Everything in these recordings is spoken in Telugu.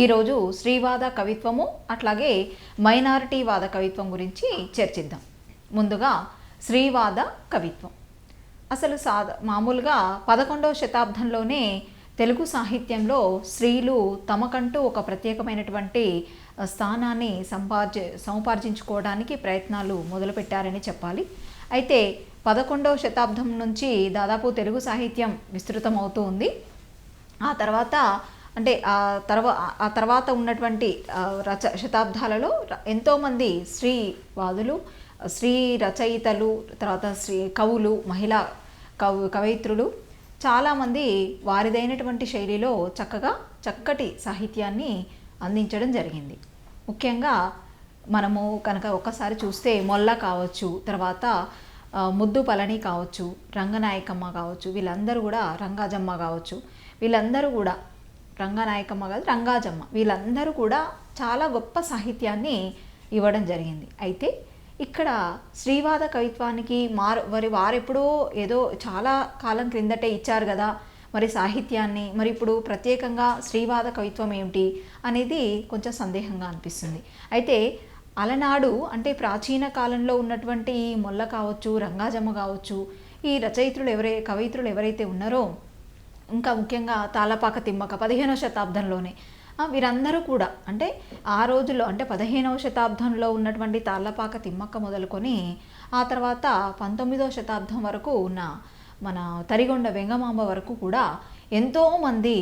ఈరోజు స్త్రీవాద కవిత్వము అట్లాగే మైనారిటీవాద కవిత్వం గురించి చర్చిద్దాం. ముందుగా స్త్రీవాద కవిత్వం. అసలు మామూలుగా 11వ శతాబ్దంలోనే తెలుగు సాహిత్యంలో స్త్రీలు తమకంటూ ఒక ప్రత్యేకమైనటువంటి స్థానాన్ని సముపార్జించుకోవడానికి ప్రయత్నాలు మొదలుపెట్టారని చెప్పాలి. అయితే 11వ శతాబ్దం నుంచి దాదాపు తెలుగు సాహిత్యం విస్తృతమవుతూ ఉంది. ఆ తర్వాత ఉన్నటువంటి శతాబ్దాలలో ఎంతోమంది స్త్రీవాదులు, స్త్రీ రచయితలు, తర్వాత కవులు, మహిళా కవయిత్రులు చాలామంది వారిదైనటువంటి శైలిలో చక్కటి సాహిత్యాన్ని అందించడం జరిగింది. ముఖ్యంగా మనము కనుక ఒక్కసారి చూస్తే మొల్ల కావచ్చు, తర్వాత ముద్దు పళని కావచ్చు, రంగనాయకమ్మ కావచ్చు, వీళ్ళందరూ కూడా రంగాజమ్మ కావచ్చు, వీళ్ళందరూ కూడా రంగనాయకమ్మ కాదు రంగాజమ్మ, వీళ్ళందరూ కూడా చాలా గొప్ప సాహిత్యాన్ని ఇవ్వడం జరిగింది. అయితే ఇక్కడ స్త్రీవాద కవిత్వానికి వారెప్పుడో ఏదో చాలా కాలం క్రిందటే ఇచ్చారు కదా మరి సాహిత్యాన్ని, మరి ఇప్పుడు ప్రత్యేకంగా స్త్రీవాద కవిత్వం ఏమిటి అనేది కొంచెం సందేహంగా అనిపిస్తుంది. అయితే అలనాడు అంటే ప్రాచీన కాలంలో ఉన్నటువంటి ఈ మొల్ల కావచ్చు, రంగాజమ్మ కావచ్చు, ఈ కవయిత్రులు ఎవరైతే ఉన్నారో, ఇంకా ముఖ్యంగా తాళ్ళపాక తిమ్మక్క 15వ శతాబ్దంలోనే వీరందరూ కూడా అంటే ఆ రోజుల్లో అంటే 15వ శతాబ్దంలో ఉన్నటువంటి తాళ్ళపాక తిమ్మక్క మొదలుకొని ఆ తర్వాత 19వ శతాబ్దం వరకు ఉన్న మన తరిగొండ వెంగమాంబ వరకు కూడా ఎంతోమంది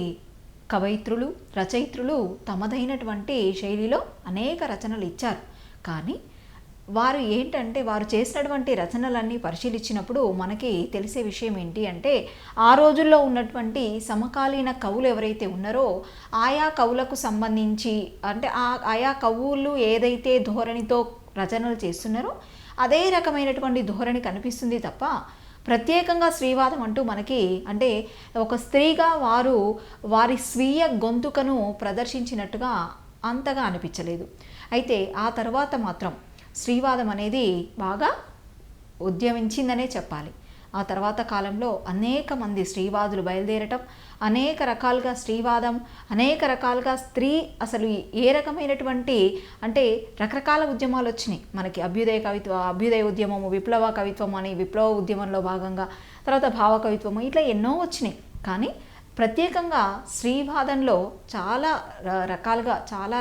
కవయిత్రులు, రచయిత్రులు తమదైనటువంటి శైలిలో అనేక రచనలు ఇచ్చారు. కానీ వారు చేసినటువంటి రచనలన్నీ పరిశీలించినప్పుడు మనకి తెలిసే విషయం ఏంటి అంటే, ఆ రోజుల్లో ఉన్నటువంటి సమకాలీన కవులు ఎవరైతే ఉన్నారో ఆయా కవులకు సంబంధించి అంటే ఆయా కవులు ఏదైతే ధోరణితో రచనలు చేస్తున్నారో అదే రకమైనటువంటి ధోరణి కనిపిస్తుంది తప్ప ప్రత్యేకంగా స్త్రీవాదం అంటూ మనకి అంటే ఒక స్త్రీగా వారి స్వీయ గొంతుకను ప్రదర్శించినట్టుగా అంతగా అనిపించలేదు. అయితే ఆ తర్వాత మాత్రం స్త్రీవాదం అనేది బాగా ఉద్యమించిందనే చెప్పాలి. ఆ తర్వాత కాలంలో అనేక మంది స్త్రీవాదులు బయలుదేరటం, అనేక రకాలుగా స్త్రీవాదం, అనేక రకాలుగా అసలు ఏ రకమైనటువంటి అంటే రకరకాల ఉద్యమాలు వచ్చినాయి మనకి. అభ్యుదయ ఉద్యమము, విప్లవ కవిత్వం అని విప్లవ ఉద్యమంలో భాగంగా, తర్వాత భావ కవిత్వము, ఇట్లా ఎన్నో వచ్చినాయి. కానీ ప్రత్యేకంగా స్త్రీవాదంలో చాలా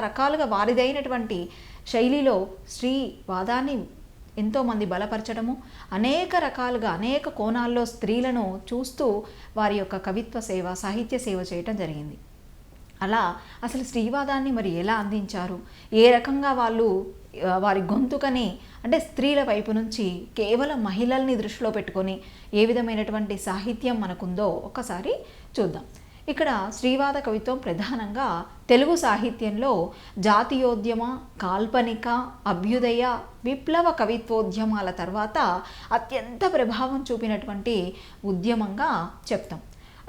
రకాలుగా వారిదైనటువంటి శైలిలో స్త్రీవాదాన్ని ఎంతోమంది బలపరచడము, అనేక రకాలుగా అనేక కోణాల్లో స్త్రీలను చూస్తూ వారి యొక్క కవిత్వ సేవ, సాహిత్య సేవ చేయటం జరిగింది. అలా అసలు స్త్రీవాదాన్ని మరి ఎలా అందించారు, ఏ రకంగా వాళ్ళు వారి గొంతుకని అంటే స్త్రీల వైపు నుంచి కేవలం మహిళల్ని దృష్టిలో పెట్టుకొని ఏ విధమైనటువంటి సాహిత్యం మనకుందో ఒక్కసారి చూద్దాం. ఇక్కడ స్త్రీవాద కవిత్వం ప్రధానంగా తెలుగు సాహిత్యంలో జాతీయోద్యమ, కాల్పనిక, అభ్యుదయ, విప్లవ కవిత్వోద్యమాల తర్వాత అత్యంత ప్రభావం చూపినటువంటి ఉద్యమంగా చెప్తాం.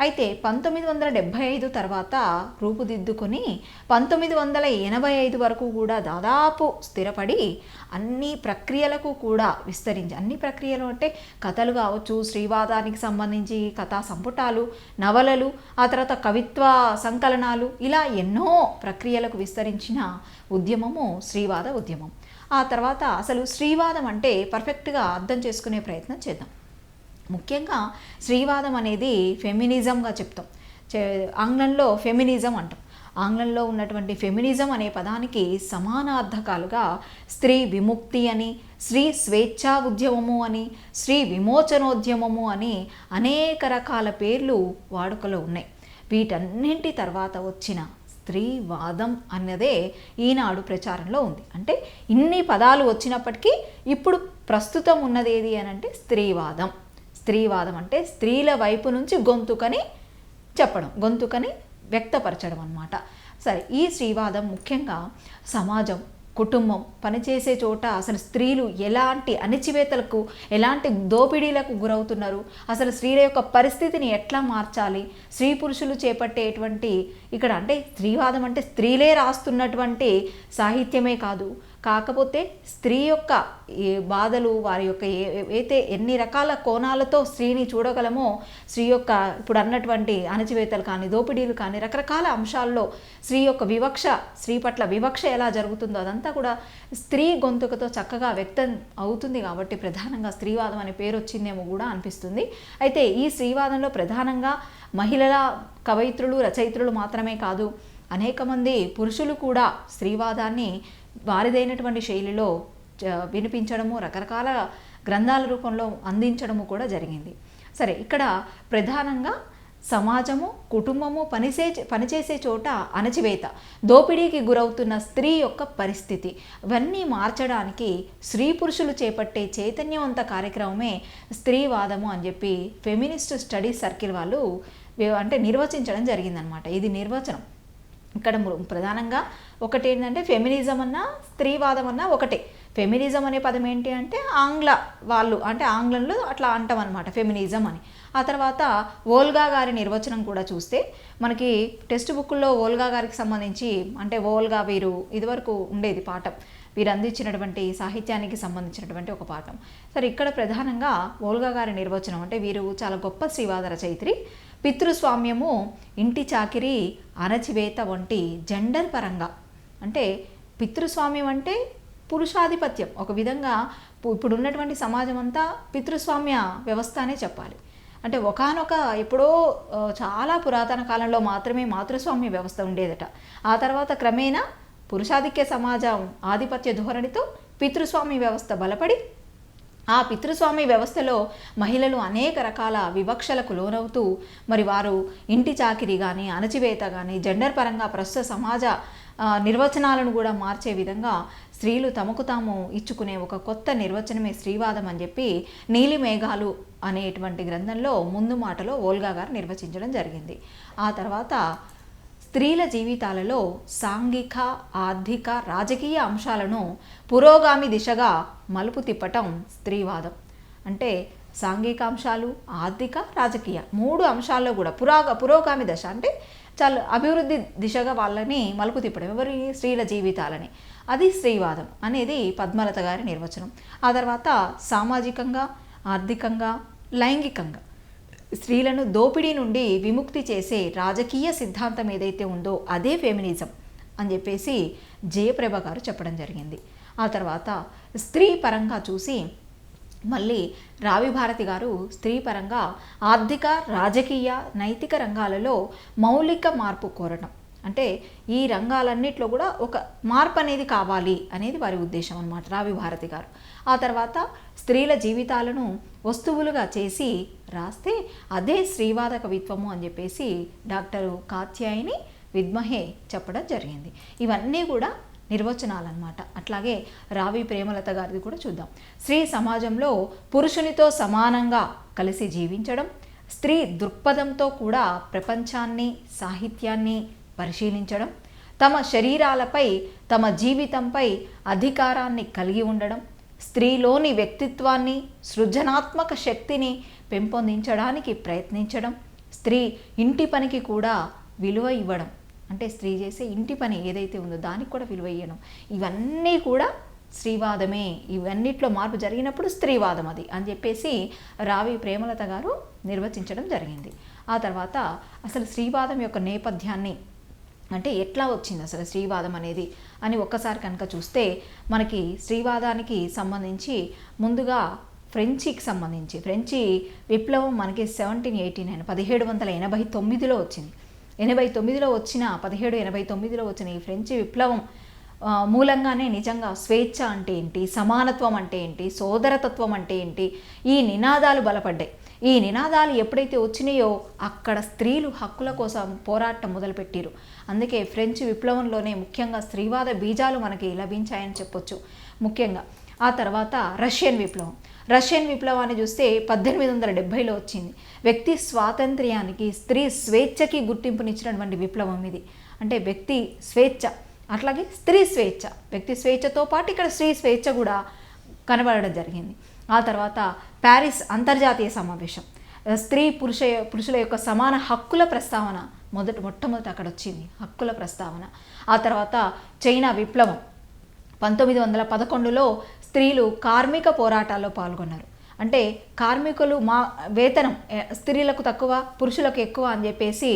అయితే 1975 తర్వాత రూపుదిద్దుకొని 1985 వరకు కూడా దాదాపు స్థిరపడి అన్ని ప్రక్రియలకు కూడా విస్తరించి, అన్ని ప్రక్రియలు అంటే కథలు కావచ్చు, స్త్రీవాదానికి సంబంధించి కథా సంపుటాలు, నవలలు, ఆ తర్వాత కవిత్వ సంకలనాలు, ఇలా ఎన్నో ప్రక్రియలకు విస్తరించిన ఉద్యమము స్త్రీవాద ఉద్యమం. ఆ తర్వాత అసలు స్త్రీవాదం అంటే పర్ఫెక్ట్గా అర్థం చేసుకునే ప్రయత్నం చేద్దాం. ముఖ్యంగా స్త్రీవాదం అనేది ఫెమినిజంగా చెప్తాం. ఆంగ్లంలో ఫెమినిజం అంటాం. ఆంగ్లంలో ఉన్నటువంటి ఫెమినిజం అనే పదానికి సమానార్థకాలుగా స్త్రీ విముక్తి అని, స్త్రీ స్వేచ్ఛా ఉద్యమము అని, స్త్రీ విమోచనోద్యమము అని అనేక రకాల పేర్లు వాడుకలో ఉన్నాయి. వీటన్నింటి తర్వాత వచ్చిన స్త్రీవాదం అన్నదే ఈనాడు ప్రచారంలో ఉంది. అంటే ఇన్ని పదాలు వచ్చినప్పటికీ ఇప్పుడు ప్రస్తుతం ఉన్నది ఏది అని అంటే స్త్రీవాదం. స్త్రీవాదం అంటే స్త్రీల వైపు నుంచి గొంతుకని చెప్పడం, గొంతుకని వ్యక్తపరచడం అన్నమాట. సరే, ఈ స్త్రీవాదం ముఖ్యంగా సమాజం, కుటుంబం, పనిచేసే చోట అసలు స్త్రీలు ఎలాంటి అణిచివేతలకు, ఎలాంటి దోపిడీలకు గురవుతున్నారు, అసలు స్త్రీల యొక్క పరిస్థితిని ఎట్లా మార్చాలి, స్త్రీ పురుషులు చేపట్టేటువంటి ఇక్కడ అంటే స్త్రీవాదం అంటే స్త్రీలే రాస్తున్నటువంటి సాహిత్యమే కాదు, కాకపోతే స్త్రీ యొక్క ఏ బాధలు, వారి యొక్క ఏవైతే ఎన్ని రకాల కోణాలతో స్త్రీని చూడగలమో, స్త్రీ యొక్క ఇప్పుడు అన్నటువంటి అణచివేతలు కానీ, దోపిడీలు కానీ, రకరకాల అంశాల్లో స్త్రీ యొక్క వివక్ష, స్త్రీ పట్ల వివక్ష ఎలా జరుగుతుందో అదంతా కూడా స్త్రీ గొంతుకతో చక్కగా వ్యక్తం అవుతుంది. కాబట్టి ప్రధానంగా స్త్రీవాదం అనే పేరు వచ్చిందేమో కూడా అనిపిస్తుంది. అయితే ఈ స్త్రీవాదంలో ప్రధానంగా మహిళల కవయిత్రులు, రచయిత్రులు మాత్రమే కాదు, అనేక మంది పురుషులు కూడా స్త్రీవాదాన్ని వారిదైనటువంటి శైలిలో వినిపించడము, రకరకాల గ్రంథాల రూపంలో అందించడము కూడా జరిగింది. సరే, ఇక్కడ ప్రధానంగా సమాజము, కుటుంబము, పనిచేసే చోట అణచివేత, దోపిడీకి గురవుతున్న స్త్రీ యొక్క పరిస్థితి, ఇవన్నీ మార్చడానికి స్త్రీ పురుషులు చేపట్టే చైతన్యవంత కార్యక్రమమే స్త్రీవాదము అని చెప్పి ఫెమినిస్ట్ స్టడీస్ సర్కిల్ వాళ్ళు అంటే నిర్వచించడం జరిగిందనమాట. ఇది నిర్వచనం. ఇక్కడ ప్రధానంగా ఒకటి ఏంటంటే ఫెమినిజం అన్నా స్త్రీవాదం అన్నా ఒకటే. ఫెమినిజం అనే పదం ఏంటి అంటే ఆంగ్లంలో అట్లా అంటాం అనమాట ఫెమినిజం అని. ఆ తర్వాత వోల్గా గారి నిర్వచనం కూడా చూస్తే మనకి టెక్స్ట్ బుక్లో వోల్గా గారికి సంబంధించి అంటే వోల్గా వీరు ఇదివరకు ఉండేది పాఠం, వీరు అందించినటువంటి సాహిత్యానికి సంబంధించినటువంటి ఒక పాఠం. సరే, ఇక్కడ ప్రధానంగా వోల్గా గారి నిర్వచనం అంటే వీరు చాలా గొప్ప స్త్రీవాద రచయిత్రి. పితృస్వామ్యము, ఇంటి చాకిరి, అణచివేత వంటి జెండర్ పరంగా అంటే పితృస్వామ్యం అంటే పురుషాధిపత్యం. ఒక విధంగా ఇప్పుడు ఉన్నటువంటి సమాజం అంతా పితృస్వామ్య వ్యవస్థ అనే చెప్పాలి. అంటే ఎప్పుడో చాలా పురాతన కాలంలో మాత్రమే మాతృస్వామ్య వ్యవస్థ ఉండేదట. ఆ తర్వాత క్రమేణా పురుషాధిక్య సమాజం ఆధిపత్య ధోరణితో పితృస్వామ్య వ్యవస్థ బలపడి ఆ పితృస్వామ్య వ్యవస్థలో మహిళలు అనేక రకాల వివక్షలకు లోనవుతూ మరి వారు ఇంటి చాకిరి కానీ, అణచివేత కానీ, జెండర్ పరంగా ప్రస్తుత సమాజ నిర్వచనాలను కూడా మార్చే విధంగా స్త్రీలు తమకు తాము ఇచ్చుకునే ఒక కొత్త నిర్వచనమే స్త్రీవాదం అని చెప్పి నీలి మేఘాలు అనేటువంటి గ్రంథంలో ముందు మాటలో వోల్గా గారు నిర్వచించడం జరిగింది. ఆ తర్వాత స్త్రీల జీవితాలలో సాంఘిక, ఆర్థిక, రాజకీయ అంశాలను పురోగామి దిశగా మలుపు తిప్పటం స్త్రీవాదం. అంటే సాంఘిక అంశాలు, ఆర్థిక, రాజకీయ 3 అంశాల్లో కూడా పురోగామి దశ అంటే చాలా అభివృద్ధి దిశగా వాళ్ళని మలుపు తిప్పడం, ఎవరి స్త్రీల జీవితాలని, అది స్త్రీవాదం అనేది పద్మలత గారి నిర్వచనం. ఆ తర్వాత సామాజికంగా, ఆర్థికంగా, లైంగికంగా స్త్రీలను దోపిడీ నుండి విముక్తి చేసే రాజకీయ సిద్ధాంతం ఏదైతే ఉందో అదే ఫెమినిజం అని చెప్పేసి జయప్రభ గారు చెప్పడం జరిగింది. ఆ తర్వాత స్త్రీ పరంగా చూసి మళ్ళీ రావి భారతి గారు స్త్రీ పరంగా ఆర్థిక, రాజకీయ, నైతిక రంగాలలో మౌలిక మార్పు కోరడం, అంటే ఈ రంగాలన్నిట్లో కూడా ఒక మార్పు అనేది కావాలి అనేది వారి ఉద్దేశం అన్నమాట రావి భారతి గారు. ఆ తర్వాత స్త్రీల జీవితాలను వస్తువులుగా చేసి రాస్తే అదే స్త్రీవాద కవిత్వము అని చెప్పేసి డాక్టర్ కాత్యాయని విద్మహే చెప్పడం జరిగింది. ఇవన్నీ కూడా నిర్వచనాలన్నమాట. అట్లాగే రావి ప్రేమలత గారిది కూడా చూద్దాం. స్త్రీ సమాజంలో పురుషునితో సమానంగా కలిసి జీవించడం, స్త్రీ దృక్పథంతో కూడా ప్రపంచాన్ని, సాహిత్యాన్ని పరిశీలించడం, తమ శరీరాలపై, తమ జీవితంపై అధికారాన్ని కలిగి ఉండడం, స్త్రీలోని వ్యక్తిత్వాన్ని, సృజనాత్మక శక్తిని పెంపొందించడానికి ప్రయత్నించడం, స్త్రీ ఇంటి పనికి కూడా విలువ ఇవ్వడం, అంటే స్త్రీ చేసే ఇంటి పని ఏదైతే ఉందో దానికి కూడా విలువ ఇవ్వడం, ఇవన్నీ కూడా స్త్రీవాదమే. ఇవన్నిట్లో మార్పు జరిగినప్పుడు స్త్రీవాదం అది అని చెప్పేసి రావి ప్రేమలత గారు నిర్వచించడం జరిగింది. ఆ తర్వాత అసలు స్త్రీవాదం యొక్క నేపథ్యాన్ని అంటే ఎట్లా వచ్చింది అసలు స్త్రీవాదం అనేది అని ఒక్కసారి కనుక చూస్తే మనకి స్త్రీవాదానికి సంబంధించి ముందుగా ఫ్రెంచి విప్లవం మనకి 1789లో వచ్చింది. 1789లో వచ్చిన ఈ ఫ్రెంచి విప్లవం మూలంగానే నిజంగా స్వేచ్ఛ అంటే ఏంటి, సమానత్వం అంటే ఏంటి, సోదరతత్వం అంటే ఏంటి, ఈ నినాదాలు బలపడ్డాయి. ఈ నినాదాలు ఎప్పుడైతే వచ్చినాయో అక్కడ స్త్రీలు హక్కుల కోసం పోరాటం మొదలుపెట్టారు. అందుకే ఫ్రెంచ్ విప్లవంలోనే ముఖ్యంగా స్త్రీవాద బీజాలు మనకి లభించాయని చెప్పొచ్చు ముఖ్యంగా. ఆ తర్వాత రష్యన్ విప్లవాన్ని చూస్తే 1870లో వచ్చింది. వ్యక్తి స్వాతంత్ర్యానికి, స్త్రీ స్వేచ్ఛకి గుర్తింపునిచ్చినటువంటి విప్లవం ఇది. అంటే వ్యక్తి స్వేచ్ఛ, అట్లాగే స్త్రీ స్వేచ్ఛ, వ్యక్తి స్వేచ్ఛతో పాటు ఇక్కడ స్త్రీ స్వేచ్ఛ కూడా కనబడడం జరిగింది. ఆ తర్వాత ప్యారిస్ అంతర్జాతీయ సమావేశం, స్త్రీ పురుషుల యొక్క సమాన హక్కుల ప్రస్తావన మొట్టమొదట అక్కడ వచ్చింది, హక్కుల ప్రస్తావన. ఆ తర్వాత చైనా విప్లవం 1911లో స్త్రీలు కార్మిక పోరాటాల్లో పాల్గొన్నారు. అంటే కార్మికులు వేతనం స్త్రీలకు తక్కువ పురుషులకు ఎక్కువ అని చెప్పేసి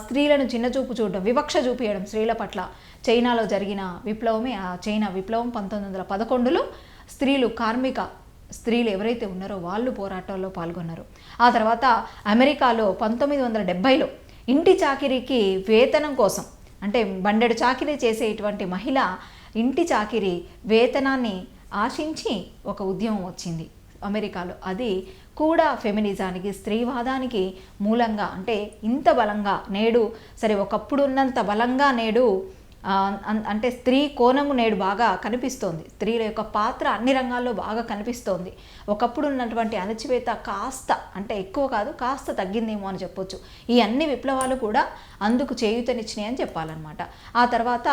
స్త్రీలను చిన్నచూపు చూడడం, వివక్ష చూపించడం స్త్రీల పట్ల చైనాలో జరిగిన విప్లవమే ఆ చైనా విప్లవం. 1911లో స్త్రీలు ఎవరైతే ఉన్నారో వాళ్ళు పోరాటాల్లో పాల్గొన్నారు. ఆ తర్వాత అమెరికాలో 1970లో ఇంటి చాకిరీకి వేతనం కోసం, అంటే బండెడు చాకిరీ చేసేటువంటి మహిళ ఇంటి చాకిరీ వేతనాన్ని ఆశించి ఒక ఉద్యమం వచ్చింది అమెరికాలో. అది కూడా ఫెమినిజానికి, స్త్రీవాదానికి మూలంగా, అంటే ఇంత బలంగా నేడు సరే ఒకప్పుడు ఉన్నంత బలంగా నేడు అంటే స్త్రీ కోణము నేడు బాగా కనిపిస్తోంది. స్త్రీల యొక్క పాత్ర అన్ని రంగాల్లో బాగా కనిపిస్తోంది. ఒకప్పుడు ఉన్నటువంటి అణచివేత కాస్త, అంటే ఎక్కువ కాదు కాస్త తగ్గిందేమో అని చెప్పొచ్చు. ఈ అన్ని విప్లవాలు కూడా అందుకు చేయూతనిచ్చినాయి అని చెప్పాలన్నమాట. ఆ తర్వాత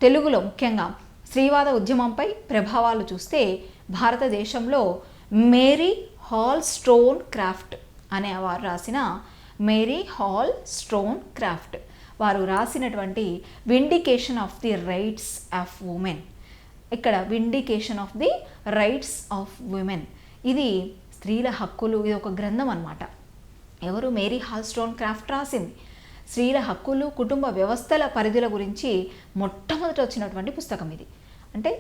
తెలుగులో ముఖ్యంగా స్త్రీవాద ఉద్యమంపై ప్రభావాలు చూస్తే భారతదేశంలో మేరీ హాల్ స్టోన్ క్రాఫ్ట్ అనే వారు రాసిన మేరీ హాల్ స్టోన్ క్రాఫ్ట్ వారు రాసినటువంటి vindication of the rights of women. ఇక్కడ vindication of the rights of women, ఇది స్త్రీల హక్కులు, ఇది ఒక గ్రంథం అన్నమాట. ఎవరు? మేరీ హాల్ స్టోన్ క్రాఫ్ట్ రాసింది. స్త్రీల హక్కులు, కుటుంబ వ్యవస్థల పరిధుల గురించి మొట్టమొదట వచ్చినటువంటి పుస్తకం ఇది. అంటే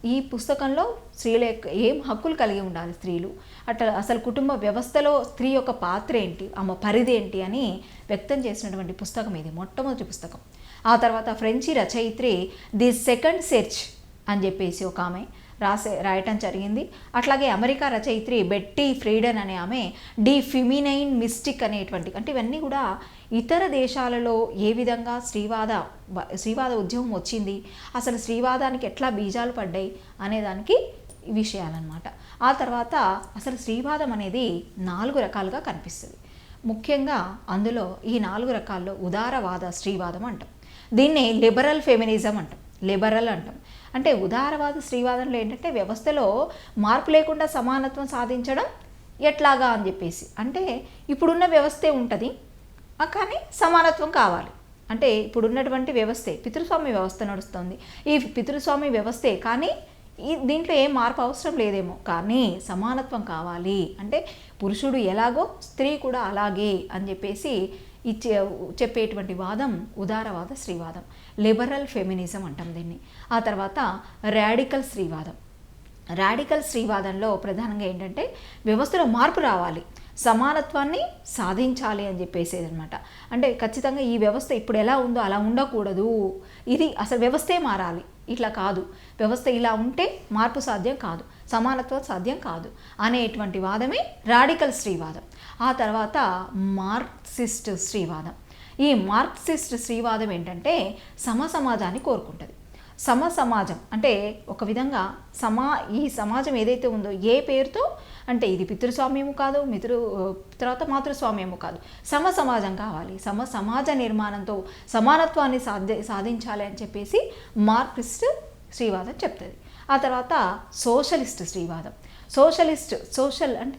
ఈ పుస్తకంలో స్త్రీల యొక్క ఏం హక్కులు కలిగి ఉండాలి స్త్రీలు, అట్లా అసలు కుటుంబ వ్యవస్థలో స్త్రీ యొక్క పాత్ర ఏంటి, ఆమె పరిధి ఏంటి అని వ్యక్తం చేసినటువంటి పుస్తకం ఇది, మొట్టమొదటి పుస్తకం. ఆ తర్వాత ఫ్రెంచి రచయిత్రి ది సెకండ్ సెర్చ్ అని చెప్పేసి ఒక ఆమె రాయటం జరిగింది. అట్లాగే అమెరికా రచయిత్రి బెట్టీ ఫ్రీడన్ అనే ఆమె ది ఫిమినైన్ మిస్టిక్ అనేటువంటి, అంటే ఇవన్నీ కూడా ఇతర దేశాలలో ఏ విధంగా స్త్రీవాద ఉద్యమం వచ్చింది, అసలు స్త్రీవాదానికి ఎట్లా బీజాలు పడ్డాయి అనేదానికి విషయాలన్నమాట. ఆ తర్వాత అసలు స్త్రీవాదం అనేది 4 రకాలుగా కనిపిస్తుంది. ముఖ్యంగా అందులో ఈ 4 రకాల్లో ఉదారవాద స్త్రీవాదం అంటాం, దీన్ని లిబరల్ ఫెమినిజం అంటాం. లిబరల్ అంటాం అంటే ఉదారవాద స్త్రీవాదంలో ఏంటంటే వ్యవస్థలో మార్పు లేకుండా సమానత్వం సాధించడం ఎట్లాగా అని చెప్పేసి, అంటే ఇప్పుడున్న వ్యవస్థే ఉంటుంది కానీ సమానత్వం కావాలి. అంటే ఇప్పుడున్నటువంటి వ్యవస్థే పితృస్వామ్య వ్యవస్థ నడుస్తుంది, ఈ పితృస్వామ్య వ్యవస్థే కానీ దీంట్లో ఏం మార్పు అవసరం లేదేమో కానీ సమానత్వం కావాలి, అంటే పురుషుడు ఎలాగో స్త్రీ కూడా అలాగే అని చెప్పేసి చెప్పేటువంటి వాదం ఉదారవాద స్త్రీవాదం, లిబరల్ ఫెమినిజం అంటాం దీన్ని. ఆ తర్వాత రాడికల్ స్త్రీవాదం. రాడికల్ స్త్రీవాదంలో ప్రధానంగా ఏంటంటే వ్యవస్థలో మార్పు రావాలి, సమానత్వాన్ని సాధించాలి అని చెప్పేసేది అనమాట. అంటే ఖచ్చితంగా ఈ వ్యవస్థ ఇప్పుడు ఎలా ఉందో అలా ఉండకూడదు, ఇది అసలు వ్యవస్థే మారాలి, ఇట్లా కాదు, వ్యవస్థ ఇలా ఉంటే మార్పు సాధ్యం కాదు, సమానత్వం సాధ్యం కాదు అనేటువంటి వాదమే రాడికల్ స్త్రీవాదం. ఆ తర్వాత మార్క్సిస్ట్ స్త్రీవాదం. ఈ మార్క్సిస్ట్ స్త్రీవాదం ఏంటంటే సమాజాన్ని కోరుకుంటుంది. సమాజం అంటే ఒక విధంగా ఈ సమాజం ఏదైతే ఉందో ఏ పేరుతో, అంటే ఇది పితృస్వామ్యము కాదు, తర్వాత మాతృస్వామ్యము కాదు, సమాజం కావాలి, సమాజ నిర్మాణంతో సమానత్వాన్ని సాధించాలి అని చెప్పేసి మార్క్సిస్ట్ స్త్రీవాదం చెప్తుంది. ఆ తర్వాత సోషలిస్ట్ స్త్రీవాదం. సోషల్ అంటే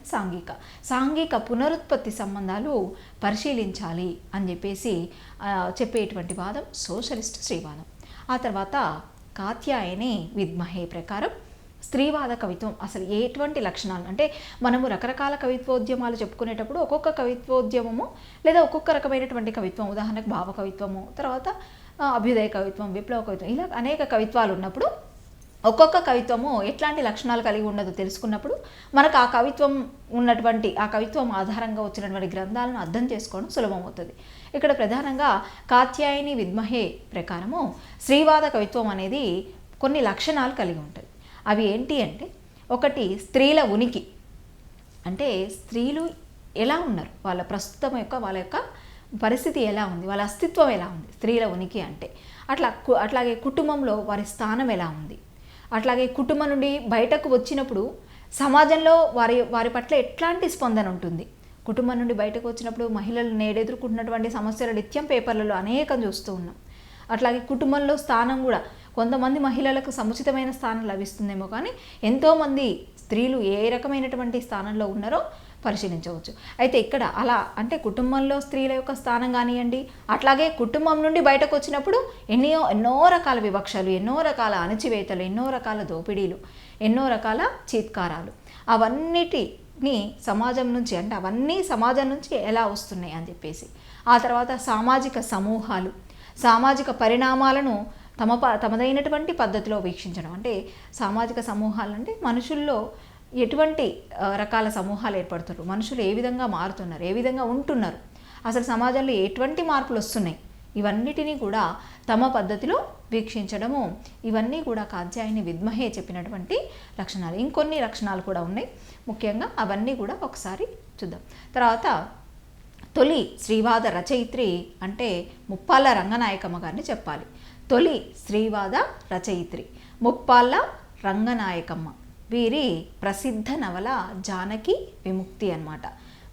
సాంఘిక పునరుత్పత్తి సంబంధాలు పరిశీలించాలి అని చెప్పేసి చెప్పేటువంటి వాదం సోషలిస్ట్ స్త్రీవాదం. ఆ తర్వాత కాత్యాయని విద్మహే ప్రకారం స్త్రీవాద కవిత్వం అసలు ఎటువంటి లక్షణాలు, అంటే మనము రకరకాల కవిత్వోద్యమాలు చెప్పుకునేటప్పుడు ఒక్కొక్క కవిత్వోద్యమము లేదా ఒక్కొక్క రకమైనటువంటి కవిత్వం, ఉదాహరణకు భావ కవిత్వము, తర్వాత అభ్యుదయ కవిత్వం, విప్లవ కవిత్వం, ఇలా అనేక కవిత్వాలు ఉన్నప్పుడు ఒక్కొక్క కవిత్వము ఎట్లాంటి లక్షణాలు కలిగి ఉండదో తెలుసుకున్నప్పుడు మనకు ఆ కవిత్వం ఆధారంగా వచ్చినటువంటి గ్రంథాలను అర్థం చేసుకోవడం సులభమవుతుంది. ఇక్కడ ప్రధానంగా కాత్యాయని విద్మహే ప్రకారము స్త్రీవాద కవిత్వం అనేది కొన్ని లక్షణాలు కలిగి ఉంటుంది. అవి ఏంటి అంటే, ఒకటి స్త్రీల ఉనికి, అంటే స్త్రీలు ఎలా ఉన్నారు, వాళ్ళ యొక్క పరిస్థితి ఎలా ఉంది, వాళ్ళ అస్తిత్వం ఎలా ఉంది, స్త్రీల ఉనికి అంటే అట్లాగే కుటుంబంలో వారి స్థానం ఎలా ఉంది, అట్లాగే కుటుంబం నుండి బయటకు వచ్చినప్పుడు సమాజంలో వారి పట్ల ఎట్లాంటి స్పందన ఉంటుంది, కుటుంబం నుండి బయటకు వచ్చినప్పుడు మహిళలు నేడెదుర్కొంటున్నటువంటి సమస్యలు నిత్యం పేపర్లలో అనేకం చూస్తూ ఉన్నాం. అట్లాగే కుటుంబంలో స్థానం కూడా కొంతమంది మహిళలకు సముచితమైన స్థానం లభిస్తుందేమో కానీ ఎంతోమంది స్త్రీలు ఏ రకమైనటువంటి స్థానంలో ఉన్నారో పరిశీలించవచ్చు. అయితే ఇక్కడ అలా అంటే కుటుంబంలో స్త్రీల యొక్క స్థానం కానివ్వండి, అట్లాగే కుటుంబం నుండి బయటకు వచ్చినప్పుడు ఎన్నో రకాల వివక్షలు, ఎన్నో రకాల అణచివేతలు, ఎన్నో రకాల దోపిడీలు, ఎన్నో రకాల చీత్కారాలు, అవన్నిటిని సమాజం నుంచి అంటే అవన్నీ సమాజం నుంచి ఎలా వస్తున్నాయి అని చెప్పేసి, ఆ తర్వాత సామాజిక సమూహాలు, సామాజిక పరిణామాలను తమదైనటువంటి పద్ధతిలో వీక్షించడం. అంటే సామాజిక సమూహాలు అంటే మనుషుల్లో ఎటువంటి రకాల సమూహాలు ఏర్పడుతున్నారు, మనుషులు ఏ విధంగా మారుతున్నారు, ఏ విధంగా ఉంటున్నారు, అసలు సమాజంలో ఎటువంటి మార్పులు వస్తున్నాయి, ఇవన్నిటినీ కూడా తమ పద్ధతిలో వీక్షించడము. ఇవన్నీ కూడా కాత్యాయని విద్మహే చెప్పినటువంటి లక్షణాలు. ఇంకొన్ని లక్షణాలు కూడా ఉన్నాయి, ముఖ్యంగా అవన్నీ కూడా ఒకసారి చూద్దాం. తర్వాత తొలి స్త్రీవాద రచయిత్రి అంటే ముప్పాళ్ళ రంగనాయకమ్మ గారిని చెప్పాలి. తొలి స్త్రీవాద రచయిత్రి ముప్పాళ్ళ రంగనాయకమ్మ. వీరి ప్రసిద్ధ నవల జానకి విముక్తి అన్నమాట.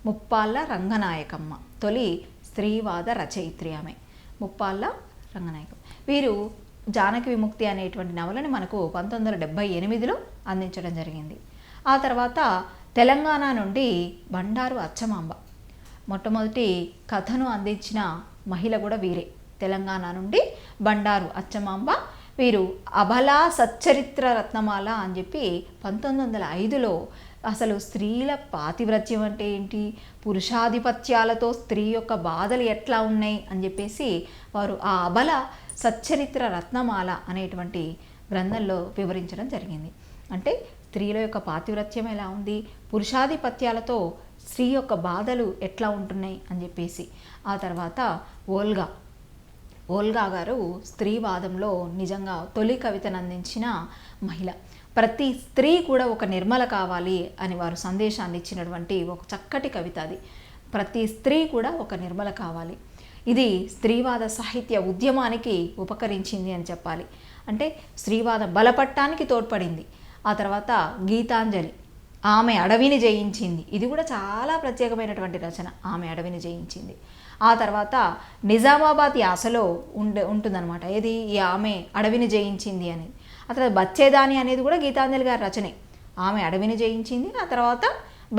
ముప్పాళ్ళ రంగనాయకమ్మ తొలి స్త్రీవాద రచయిత్రి ఆమె, ముప్పాళ్ళ రంగనాయకమ్మ. వీరు జానకి విముక్తి అనేటువంటి నవలని మనకు 1978లో అందించడం జరిగింది. ఆ తర్వాత తెలంగాణ నుండి బండారు అచ్చమాంబ మొట్టమొదటి కథను అందించిన మహిళ కూడా వీరే. తెలంగాణ నుండి బండారు అచ్చమాంబ. వీరు అబలా సచ్చరిత్ర రత్నమాల అని చెప్పి 1905లో అసలు స్త్రీల పాతివ్రత్యం అంటే ఏంటి, పురుషాధిపత్యాలతో స్త్రీ యొక్క బాధలు ఎట్లా ఉన్నాయి అని చెప్పేసి వారు ఆ అబల సచ్చరిత్ర రత్నమాల అనేటువంటి గ్రంథంలో వివరించడం జరిగింది. అంటే స్త్రీల యొక్క పాతివ్రత్యం ఎలా ఉంది, పురుషాధిపత్యాలతో స్త్రీ యొక్క బాధలు ఎట్లా ఉంటున్నాయి అని చెప్పేసి. ఆ తర్వాత ఓల్గా గారు స్త్రీవాదంలో నిజంగా తొలి కవితను అందించిన మహిళ. ప్రతి స్త్రీ కూడా ఒక నిర్మల కావాలి అని వారు సందేశాన్ని ఇచ్చినటువంటి ఒక చక్కటి కవిత అది. ప్రతి స్త్రీ కూడా ఒక నిర్మల కావాలి. ఇది స్త్రీవాద సాహిత్య ఉద్యమానికి ఉపకరించింది అని చెప్పాలి. అంటే స్త్రీవాదం బలపట్టానికి తోడ్పడింది. ఆ తర్వాత గీతాంజలి, ఆమె అడవిని జయించింది, ఇది కూడా చాలా ప్రత్యేకమైనటువంటి రచన, ఆమె అడవిని జయించింది. ఆ తర్వాత నిజామాబాద్ యాసలో ఉంటుందన్నమాట, ఏది ఈ ఆమె అడవిని జయించింది అనేది. ఆ తర్వాత బచ్చేదాని అనేది కూడా గీతాంజలి గారి రచనే, ఆమె అడవిని జయించింది. ఆ తర్వాత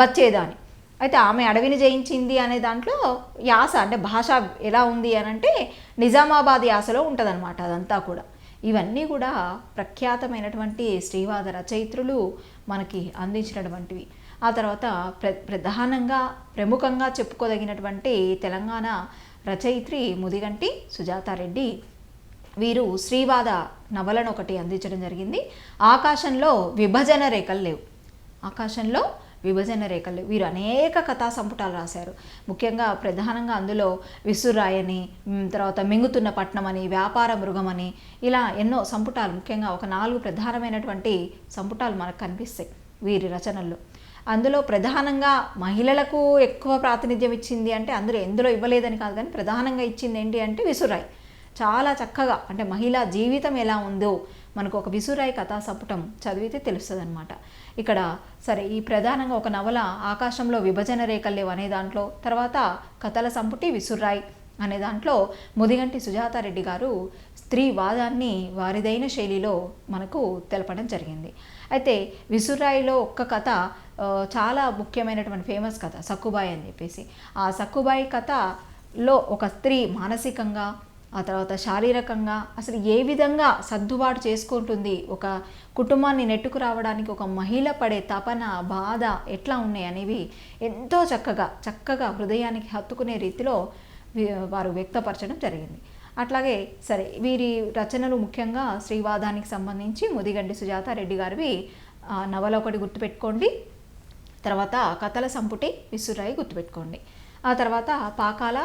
బచ్చేదాని. అయితే ఆమె అడవిని జయించింది అనే దాంట్లో యాస అంటే భాష ఎలా ఉంది అని అంటే నిజామాబాద్ యాసలో ఉంటుందన్నమాట అదంతా కూడా. ఇవన్నీ కూడా ప్రఖ్యాతమైనటువంటి స్త్రీవాద రచయిత్రులు మనకి అందించినటువంటివి. ఆ తర్వాత ప్రధానంగా ప్రముఖంగా చెప్పుకోదగినటువంటి తెలంగాణ రచయిత్రి ముదిగంటి సుజాతారెడ్డి. వీరు స్త్రీవాద నవలను ఒకటి అందించడం జరిగింది. ఆకాశంలో విభజన రేఖలు లేవు. ఆకాశంలో విభజన రేఖలు. వీరు అనేక కథా సంపుటాలు రాశారు. ముఖ్యంగా ప్రధానంగా అందులో విసురాయని, తర్వాత మింగుతున్న పట్నం అని, వ్యాపార మృగం అని, ఇలా ఎన్నో సంపుటాలు, ముఖ్యంగా ఒక 4 ప్రధానమైనటువంటి సంపుటాలు మనకు కనిపిస్తాయి వీరి రచనల్లో. అందులో ప్రధానంగా మహిళలకు ఎక్కువ ప్రాతినిధ్యం ఇచ్చింది అంటే ఎందులో ఇవ్వలేదని కాదు, కానీ ప్రధానంగా ఇచ్చింది ఏంటి అంటే విసురాయి. చాలా చక్కగా అంటే మహిళా జీవితం ఎలా ఉందో మనకు ఒక విసురాయి కథా సంపుటం చదివితే తెలుస్తుంది అనమాట. ఇక్కడ సరే ఈ ప్రధానంగా ఒక నవల ఆకాశంలో విభజన రేఖలు లేవు అనే దాంట్లో, తర్వాత కథల సంపుటి విసురాయి అనే దాంట్లో ముదిగంటి సుజాతారెడ్డి గారు స్త్రీవాదాన్ని వారిదైన శైలిలో మనకు తెలపడం జరిగింది. అయితే విసురాయిలో ఒక్క కథ చాలా ముఖ్యమైనటువంటి ఫేమస్ కథ సక్కుబాయి అని చెప్పేసి. ఆ సక్కుబాయి కథలో ఒక స్త్రీ మానసికంగా, ఆ తర్వాత శారీరకంగా అసలు ఏ విధంగా సర్దుబాటు చేసుకుంటుంది, ఒక కుటుంబాన్ని నెట్టుకు రావడానికి ఒక మహిళ పడే తపన, బాధ ఎట్లా ఉన్నాయి అనేవి ఎంతో చక్కగా హృదయానికి హత్తుకునే రీతిలో వారు వ్యక్తపరచడం జరిగింది. అట్లాగే సరే వీరి రచనలు ముఖ్యంగా స్త్రీవాదానికి సంబంధించి ముదిగంటి సుజాతారెడ్డి గారివి నవల ఒకటి గుర్తుపెట్టుకోండి, తర్వాత కథల సంపుటి విసురాయి గుర్తుపెట్టుకోండి. ఆ తర్వాత పాకాల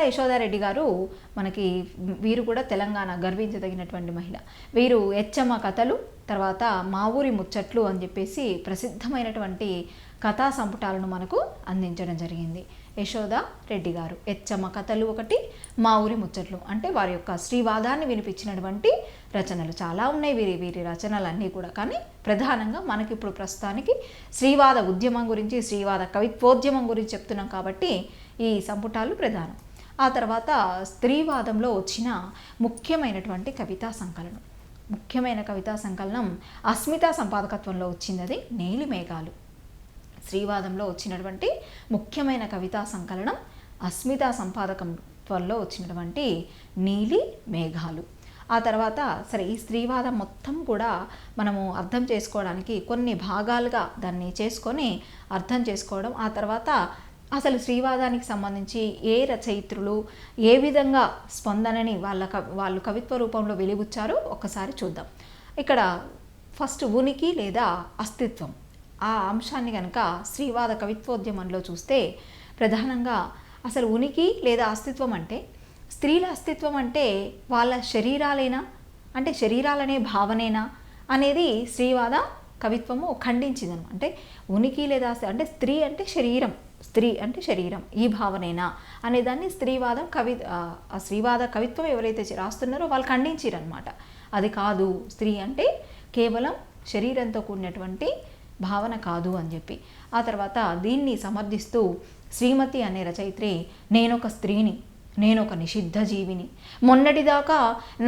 యశోదారెడ్డి గారు మనకి వీరు కూడా తెలంగాణ గర్వించదగినటువంటి మహిళ. వీరు ఎచ్చమ్మ కథలు, తర్వాత మా ఊరి ముచ్చట్లు అని చెప్పేసి ప్రసిద్ధమైనటువంటి కథా సంపుటాలను మనకు అందించడం జరిగింది. యశోదారెడ్డి గారు ఎచ్చమ్మ కథలు ఒకటి, మా ఊరి ముచ్చట్లు అంటే వారి యొక్క స్త్రీవాదాన్ని వినిపించినటువంటి రచనలు చాలా ఉన్నాయి వీరి రచనలన్నీ కూడా. కానీ ప్రధానంగా మనకి ఇప్పుడు ప్రస్తుతానికి స్త్రీవాద ఉద్యమం గురించి, స్త్రీవాద కవిత్వోద్యమం గురించి చెప్తున్నాం కాబట్టి ఈ సంపుటాలు ప్రధానం. ఆ తర్వాత స్త్రీవాదంలో వచ్చిన ముఖ్యమైనటువంటి ముఖ్యమైన కవితా సంకలనం అస్మిత సంపాదకత్వంలో వచ్చింది, అది స్త్రీవాదంలో వచ్చినటువంటి ముఖ్యమైన కవితా సంకలనం అస్మితా సంపాదకత్వంలో వచ్చినటువంటి నీలి మేఘాలు. ఆ తర్వాత సరే ఈ స్త్రీవాదం మొత్తం కూడా మనము అర్థం చేసుకోవడానికి కొన్ని భాగాలుగా దాన్ని చేసుకొని అర్థం చేసుకోవడం, ఆ తర్వాత అసలు స్త్రీవాదానికి సంబంధించి ఏ రచయిత్రులు ఏ విధంగా స్పందనని వాళ్ళు కవిత్వ రూపంలో వెలిబుచ్చారో ఒక్కసారి చూద్దాం. ఇక్కడ ఫస్ట్ ఉనికి లేదా అస్తిత్వం ఆ అంశాన్ని కనుక స్త్రీవాద కవిత్వోద్యమంలో చూస్తే ప్రధానంగా అసలు ఉనికి లేదా అస్తిత్వం అంటే స్త్రీల అస్తిత్వం అంటే వాళ్ళ శరీరాలేనా, అంటే శరీరాలనే భావనేనా అనేది స్త్రీవాద కవిత్వము ఖండించిందను. అంటే ఉనికి లేదా అంటే స్త్రీ అంటే శరీరం ఈ భావనేనా అనేదాన్ని స్త్రీవాద కవిత్వం ఎవరైతే రాస్తున్నారో వాళ్ళు ఖండించారనమాట. అది కాదు, స్త్రీ అంటే కేవలం శరీరంతో కూడినటువంటి భావన కాదు అని చెప్పి. ఆ తర్వాత దీన్ని సమర్థిస్తూ శ్రీమతి అనే రచయిత్రి నేనొక స్త్రీని, నేనొక నిషిద్ధ జీవిని, మొన్నటిదాకా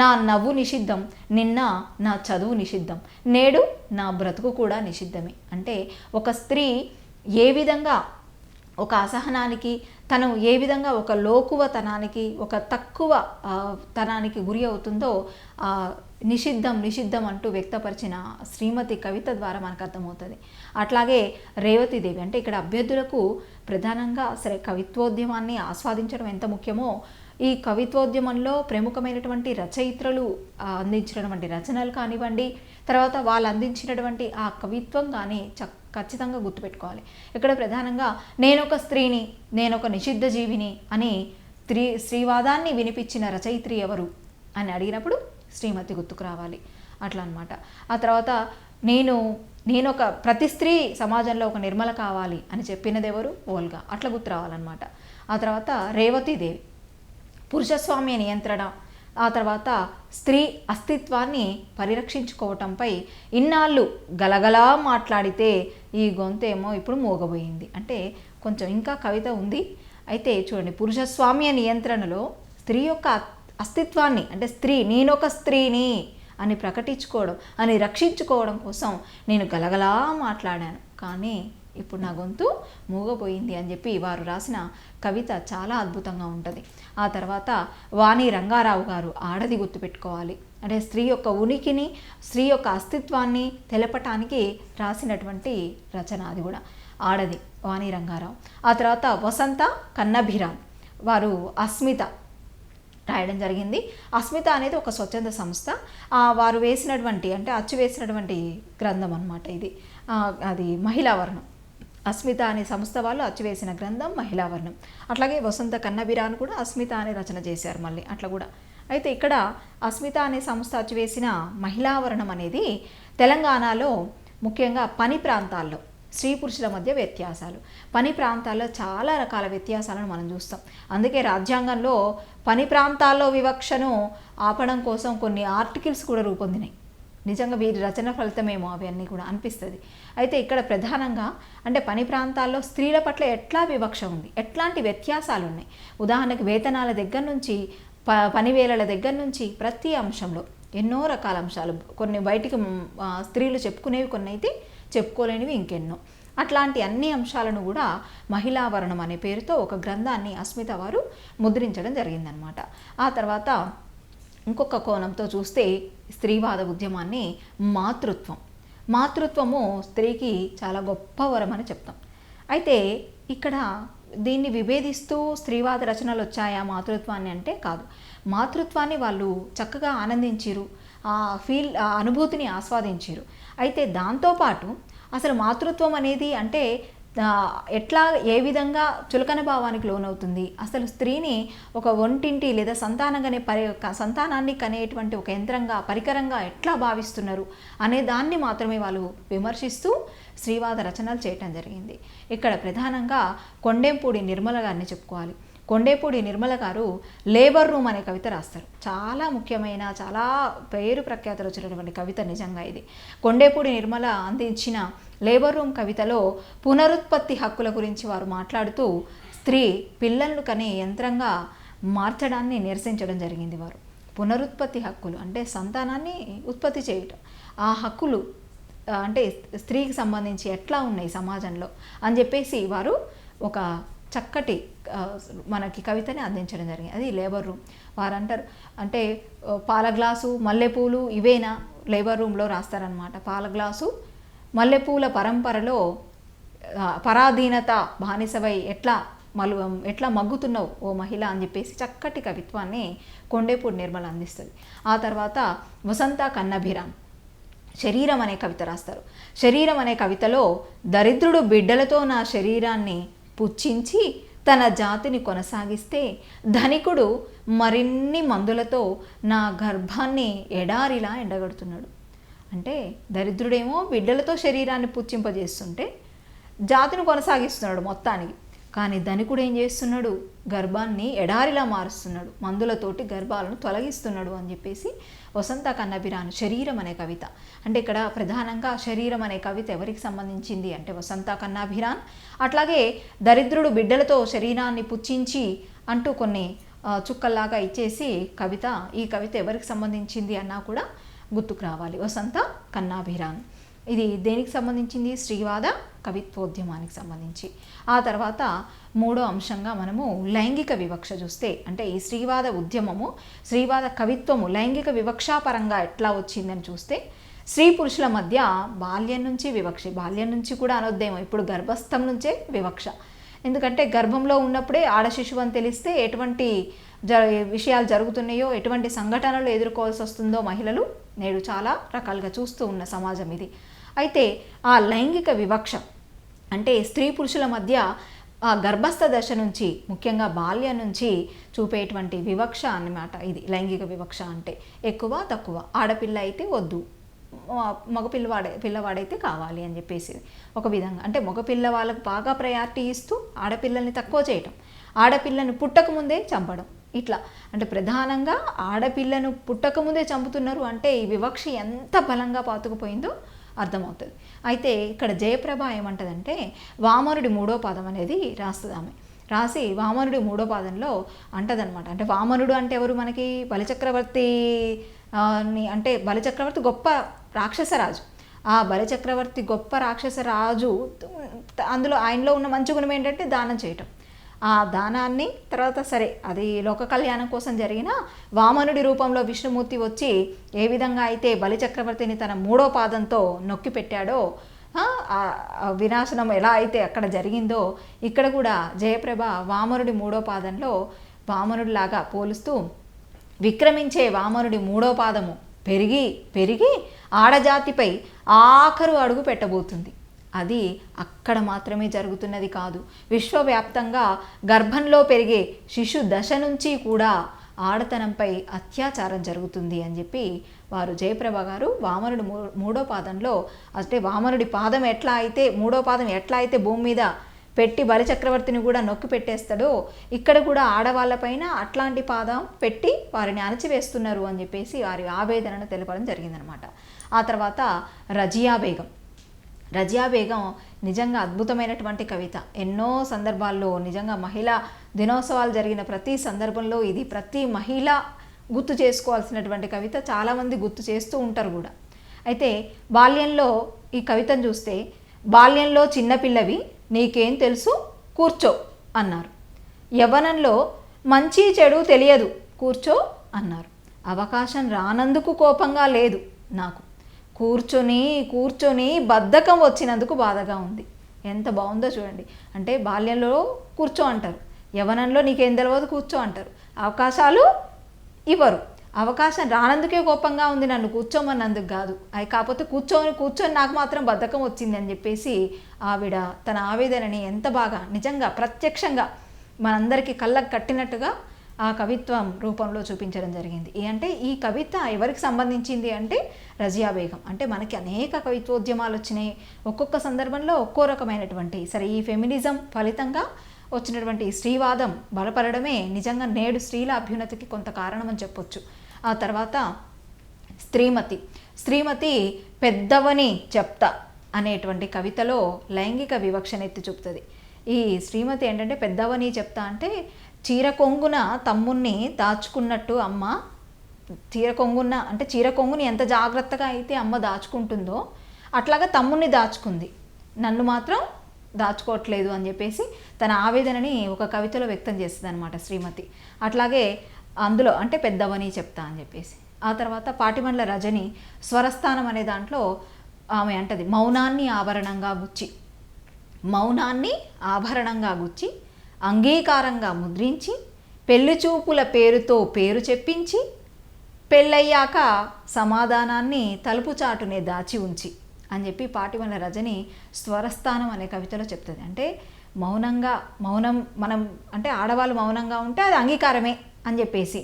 నా నవ్వు నిషిద్ధం, నిన్న నా చదువు నిషిద్ధం, నేడు నా బ్రతుకు కూడా నిషిద్ధమే. అంటే ఒక స్త్రీ ఏ విధంగా ఒక అసహనానికి, తను ఏ విధంగా ఒక లోకువతనానికి, ఒక తక్కువ తనానికి గురి అవుతుందో నిషిద్ధం అంటూ వ్యక్తపరిచిన శ్రీమతి కవిత ద్వారా మనకు అర్థమవుతుంది. అట్లాగే రేవతీదేవి అంటే ఇక్కడ అభ్యర్థులకు ప్రధానంగా సరే కవిత్వోద్యమాన్ని ఆస్వాదించడం ఎంత ముఖ్యమో ఈ కవిత్వోద్యమంలో ప్రముఖమైనటువంటి రచయిత్రులు అందించినటువంటి రచనలు కానివ్వండి, తర్వాత వాళ్ళు అందించినటువంటి ఆ కవిత్వం కానీ ఖచ్చితంగా గుర్తుపెట్టుకోవాలి. ఇక్కడ ప్రధానంగా నేనొక స్త్రీని, నేనొక నిషిద్ధ జీవిని అని స్త్రీవాదాన్ని వినిపించిన రచయిత్రి ఎవరు అని అడిగినప్పుడు శ్రీమతి గుర్తుకు రావాలి. అట్లా అనమాట. ఆ తర్వాత నేనొక ప్రతి స్త్రీ సమాజంలో ఒక నిర్మల కావాలి అని చెప్పినది ఎవరు? ఓల్గా. అట్లా గుర్తు రావాలన్నమాట. ఆ తర్వాత రేవతీదేవి పురుషస్వామ్య నియంత్రణ, ఆ తర్వాత స్త్రీ అస్తిత్వాన్ని పరిరక్షించుకోవటంపై ఇన్నాళ్ళు గలగలా మాట్లాడితే ఈ గొంతేమో ఇప్పుడు మోగబోయింది. అంటే కొంచెం ఇంకా కవిత ఉంది. అయితే చూడండి, పురుషస్వామ్య నియంత్రణలో స్త్రీ యొక్క అస్తిత్వాన్ని అంటే నేనొక స్త్రీని అని ప్రకటించుకోవడం, అని రక్షించుకోవడం కోసం నేను గలగలా మాట్లాడాను, కానీ ఇప్పుడు నా గొంతు మూగపోయింది అని చెప్పి వారు రాసిన కవిత చాలా అద్భుతంగా ఉంటుంది. ఆ తర్వాత వాణి రంగారావు గారు ఆడది గుర్తుపెట్టుకోవాలి. అంటే స్త్రీ యొక్క ఉనికిని, స్త్రీ యొక్క అస్తిత్వాన్ని తెలపటానికి రాసినటువంటి రచన అది కూడా ఆడది, వాణి రంగారావు. ఆ తర్వాత వసంత కన్నభిరాన్ వారు అస్మిత రాయడం జరిగింది. అస్మిత అనేది ఒక స్వచ్ఛంద సంస్థ. వారు వేసినటువంటి అంటే అచ్చు వేసినటువంటి గ్రంథం అన్నమాట ఇది. అది మహిళావర్ణం. అస్మిత అనే సంస్థ వాళ్ళు అచ్చు వేసిన గ్రంథం మహిళావర్ణం. అట్లాగే వసంత కన్నభిరాన్ కూడా అస్మిత అనే రచన చేశారు మళ్ళీ అట్లా కూడా. అయితే ఇక్కడ అస్మిత అనే సంస్థ అచ్చు వేసిన మహిళావర్ణం అనేది తెలంగాణలో ముఖ్యంగా పని ప్రాంతాల్లో స్త్రీ పురుషుల మధ్య వ్యత్యాసాలు, పని ప్రాంతాల్లో చాలా రకాల వ్యత్యాసాలను మనం చూస్తాం. అందుకే రాజ్యాంగంలో పని ప్రాంతాల్లో వివక్షను ఆపడం కోసం కొన్ని ఆర్టికల్స్ కూడా రూపొందినాయి. నిజంగా వీరి రచన ఫలితమేమో అవన్నీ కూడా అనిపిస్తుంది. అయితే ఇక్కడ ప్రధానంగా అంటే పని ప్రాంతాల్లో స్త్రీల పట్ల ఎట్లా వివక్ష ఉంది, ఎట్లాంటి వ్యత్యాసాలు ఉన్నాయి. ఉదాహరణకు వేతనాల దగ్గర నుంచి, పనివేళల దగ్గర నుంచి ప్రతి అంశంలో ఎన్నో రకాల అంశాలు, కొన్ని బయటికి స్త్రీలు చెప్పుకునేవి, కొన్ని అయితే చెప్పుకోలేనివి ఇంకెన్నో. అట్లాంటి అన్ని అంశాలను కూడా మహిళావరణం అనే పేరుతో ఒక గ్రంథాన్ని అస్మిత వారు ముద్రించడం జరిగిందనమాట. ఆ తర్వాత ఇంకొక కోణంతో చూస్తే స్త్రీవాద ఉద్యమాన్ని మాతృత్వము స్త్రీకి చాలా గొప్ప వరం అని చెప్తాం. అయితే ఇక్కడ దీన్ని విభేదిస్తూ స్త్రీవాద రచనలు వచ్చాయా మాతృత్వాన్ని అంటే కాదు. మాతృత్వాన్ని వాళ్ళు చక్కగా ఆనందించిరు, ఆ అనుభూతిని ఆస్వాదించారు. అయితే దాంతోపాటు అసలు మాతృత్వం అనేది అంటే ఎట్లా ఏ విధంగా చులకన భావానికి లోనవుతుంది, అసలు స్త్రీని ఒక ఒంటింటి లేదా సంతానాన్ని కనేటువంటి ఒక యంత్రంగా పరికరంగా ఎట్లా భావిస్తున్నారు అనే దాన్ని మాత్రమే వాళ్ళు విమర్శిస్తూ స్త్రీవాద రచనలు చేయటం జరిగింది. ఇక్కడ ప్రధానంగా కొండెంపూడి నిర్మల గారిని చెప్పుకోవాలి. కొండేపూడి నిర్మల గారు లేబర్ రూమ్ అనే కవిత రాస్తారు. చాలా ముఖ్యమైన, చాలా పేరు ప్రఖ్యాతలు వచ్చినటువంటి కవిత నిజంగా ఇది. కొండేపూడి నిర్మల అందించిన లేబర్ రూమ్ కవితలో పునరుత్పత్తి హక్కుల గురించి వారు మాట్లాడుతూ స్త్రీ పిల్లలను కనే యంత్రంగా మార్చడాన్ని నిరసించడం జరిగింది. వారు పునరుత్పత్తి హక్కులు అంటే సంతానాన్ని ఉత్పత్తి చేయటం, ఆ హక్కులు అంటే స్త్రీకి సంబంధించి ఎట్లా ఉన్నాయి సమాజంలో అని చెప్పేసి వారు ఒక చక్కటి మనకి కవితని అందించడం జరిగింది. అది లేబర్ రూమ్. వారు అంటారు అంటే పాల గ్లాసు మల్లెపూలు ఇవేనా లేబర్ రూమ్లో రాస్తారనమాట. పాల గ్లాసు మల్లెపూల పరంపరలో పరాధీనత బానిసవై ఎట్లా మగ్గుతున్నావు ఓ మహిళ అని చెప్పేసి చక్కటి కవిత్వాన్ని కొండేపూడి నిర్మల అందిస్తుంది. ఆ తర్వాత వసంత కన్నభిరామ్ శరీరం అనే కవిత రాస్తారు. శరీరం అనే కవితలో దరిద్రుడు బిడ్డలతో నా శరీరాన్ని పుచ్చించి తన జాతిని కొనసాగిస్తే ధనికుడు మరిన్ని మందులతో నా గర్భాన్ని ఎడారిలా ఎండగడుతున్నాడు. అంటే దరిద్రుడేమో బిడ్డలతో శరీరాన్ని పుచ్చింపజేస్తుంటే జాతిని కొనసాగిస్తున్నాడు మొత్తానికి. కానీ ధనికుడు ఏం చేస్తున్నాడు, గర్భాన్ని ఎడారిలా మారుస్తున్నాడు, మందులతోటి గర్భాలను తొలగిస్తున్నాడు అని చెప్పేసి వసంత కన్నభిరాన్ శరీరం అనే కవిత. అంటే ఇక్కడ ప్రధానంగా శరీరం అనే కవిత ఎవరికి సంబంధించింది అంటే వసంత కన్నాభిరాన్. అట్లాగే దరిద్రుడు బిడ్డలతో శరీరాన్ని పుచ్చించి అంటూ కొన్ని చుక్కల్లాగా ఇచ్చేసి కవిత, ఈ కవిత ఎవరికి సంబంధించింది అన్నా కూడా గుర్తుకు రావాలి, వసంత కన్నాభిరాన్. ఇది దేనికి సంబంధించింది, స్త్రీవాద కవిత్వోద్యమానికి సంబంధించి. ఆ తర్వాత మూడో అంశంగా మనము లైంగిక వివక్ష చూస్తే అంటే ఈ స్త్రీవాద ఉద్యమము, స్త్రీవాద కవిత్వము లైంగిక వివక్షాపరంగా ఎట్లా వచ్చిందని చూస్తే స్త్రీ పురుషుల మధ్య బాల్యం నుంచి వివక్ష, బాల్యం నుంచి కూడా అనొద్దేమో, ఇప్పుడు గర్భస్థం నుంచే వివక్ష. ఎందుకంటే గర్భంలో ఉన్నప్పుడే ఆడ శిశువు అని తెలిస్తే ఎటువంటి విషయాలు జరుగుతున్నాయో, ఎటువంటి సంఘటనలు ఎదుర్కోవాల్సి వస్తుందో మహిళలు నేడు చాలా రకాలుగా చూస్తూ ఉన్న సమాజం ఇది. అయితే ఆ లైంగిక వివక్ష అంటే స్త్రీ పురుషుల మధ్య ఆ గర్భస్థ దశ నుంచి ముఖ్యంగా బాల్యం నుంచి చూపేటువంటి వివక్ష అన్నమాట ఇది లైంగిక వివక్ష. అంటే ఎక్కువ తక్కువ, ఆడపిల్ల అయితే వద్దు, మగ పిల్లవాడైతే కావాలి అని చెప్పేసి ఒక విధంగా. అంటే మగపిల్ల వాళ్ళకు బాగా ప్రయారిటీ ఇస్తూ ఆడపిల్లల్ని తక్కువ చేయటం, ఆడపిల్లను పుట్టకముందే చంపడం, ఇట్లా. అంటే ప్రధానంగా ఆడపిల్లను పుట్టకముందే చంపుతున్నారు అంటే ఈ వివక్ష ఎంత బలంగా పాతుకుపోయిందో అర్థమవుతుంది. అయితే ఇక్కడ జయప్రభ ఏమంటదంటే వామనుడి మూడో పాదం అనేది రాస్తుంది ఆమె. రాసి వామనుడి మూడో పాదంలో అంటదనమాట. అంటే వామనుడు అంటే ఎవరు మనకి, బలిచక్రవర్తి అంటే బలిచక్రవర్తి గొప్ప రాక్షసరాజు. ఆ బలిచక్రవర్తి గొప్ప రాక్షసరాజు, అందులో ఆయనలో ఉన్న మంచి గుణం ఏంటంటే దానం చేయటం. ఆ దానాన్ని తర్వాత సరే అది లోక కళ్యాణం కోసం జరిగిన వామనుడి రూపంలో విష్ణుమూర్తి వచ్చి ఏ విధంగా అయితే బలిచక్రవర్తిని తన మూడో పాదంతో నొక్కి పెట్టాడో, వినాశనం ఎలా అయితే అక్కడ జరిగిందో ఇక్కడ కూడా జయప్రభ వామనుడి మూడో పాదంలో వామనుడిలాగా పోలుస్తూ విక్రమించే వామనుడి మూడో పాదము పెరిగి పెరిగి ఆడజాతిపై ఆఖరు అడుగు పెట్టబోతుంది. అది అక్కడ మాత్రమే జరుగుతున్నది కాదు, విశ్వవ్యాప్తంగా గర్భంలో పెరిగే శిశు దశ నుంచి కూడా ఆడతనంపై అత్యాచారం జరుగుతుంది అని చెప్పి వారు జయప్రభ గారు వామనుడి మూడో పాదంలో, అంటే వామనుడి పాదం ఎట్లా అయితే మూడో పాదం ఎట్లా అయితే భూమి మీద పెట్టి బలిచక్రవర్తిని కూడా నొక్కి పెట్టేస్తాడో ఇక్కడ కూడా ఆడవాళ్ళపైన అట్లాంటి పాదం పెట్టి వారిని అణచివేస్తున్నారు అని చెప్పేసి వారి ఆవేదనను తెలపడం జరిగిందనమాట. ఆ తర్వాత రజియా బేగం. రజియా బేగం నిజంగా అద్భుతమైనటువంటి కవిత. ఎన్నో సందర్భాల్లో నిజంగా మహిళా దినోత్సవాలు జరిగిన ప్రతి సందర్భంలో ఇది ప్రతి మహిళ గుర్తు చేసుకోవాల్సినటువంటి కవిత. చాలామంది గుర్తు చేస్తూ ఉంటారు కూడా. అయితే బాల్యంలో ఈ కవితను చూస్తే, బాల్యంలో చిన్నపిల్లవి నీకేం తెలుసు కూర్చో అన్నారు, యవ్వనంలో మంచి చెడు తెలియదు కూర్చో అన్నారు, అవకాశం రానందుకు కోపంగా లేదు నాకు, కూర్చొని బద్ధకం వచ్చినందుకు బాధగా ఉంది. ఎంత బాగుందో చూడండి. అంటే బాల్యంలో కూర్చో అంటారు, యవ్వనంలో నీకేం తెలియదు కూర్చో అంటారు, అవకాశాలు ఇవ్వరు, అవకాశం రానందుకే కోపంగా ఉంది, నన్ను కూర్చోమన్నందుకు కాదు, అవి కాకపోతే కూర్చొని నాకు మాత్రం బద్ధకం వచ్చింది అని చెప్పేసి ఆవిడ తన ఆవేదనని ఎంత బాగా నిజంగా ప్రత్యక్షంగా మనందరికీ కళ్ళకు కట్టినట్టుగా ఆ కవిత్వం రూపంలో చూపించడం జరిగింది. అంటే ఈ కవిత ఎవరికి సంబంధించింది అంటే రజియా బేగం. అంటే మనకి అనేక కవిత్వోద్యమాలు వచ్చినాయి, ఒక్కొక్క సందర్భంలో ఒక్కో రకమైనటువంటి, సరే ఈ ఫెమినిజం ఫలితంగా వచ్చినటువంటి స్త్రీవాదం బలపడమే నిజంగా నేడు స్త్రీల అభ్యున్నతికి కొంత కారణం అని చెప్పొచ్చు. ఆ తర్వాత శ్రీమతి పెద్దవని చెప్తా అనేటువంటి కవితలో లైంగిక వివక్షను ఎత్తి చూపుతుంది. ఈ శ్రీమతి ఏంటంటే పెద్దవని చెప్తా అంటే చీర కొంగున తమ్ముణ్ణి దాచుకున్నట్టు అమ్మ, చీర కొంగుని ఎంత జాగ్రత్తగా అయితే అమ్మ దాచుకుంటుందో అట్లాగా తమ్ముడిని దాచుకుంది, నన్ను మాత్రం దాచుకోవట్లేదు అని చెప్పేసి తన ఆవేదనని ఒక కవితలో వ్యక్తం చేస్తుంది అనమాట శ్రీమతి. అట్లాగే అందులో అంటే పెద్దవని చెప్తా అని చెప్పేసి. ఆ తర్వాత పాటిబండ్ల రజని స్వరస్థానం అనే దాంట్లో ఆమె అంటది, మౌనాన్ని ఆభరణంగా గుచ్చి అంగీకారంగా ముద్రించి పెళ్లి చూపుల పేరుతో పేరు చెప్పించి పెళ్ళయ్యాక సమాధానాన్ని తలుపు చాటునే దాచి ఉంచి అని చెప్పి పాటిబండ్ల రజని స్వరస్థానం అనే కవితలో చెప్తుంది. అంటే మౌనం మనం అంటే ఆడవాళ్ళు మౌనంగా ఉంటే అది అంగీకారమే అని చెప్పేసి,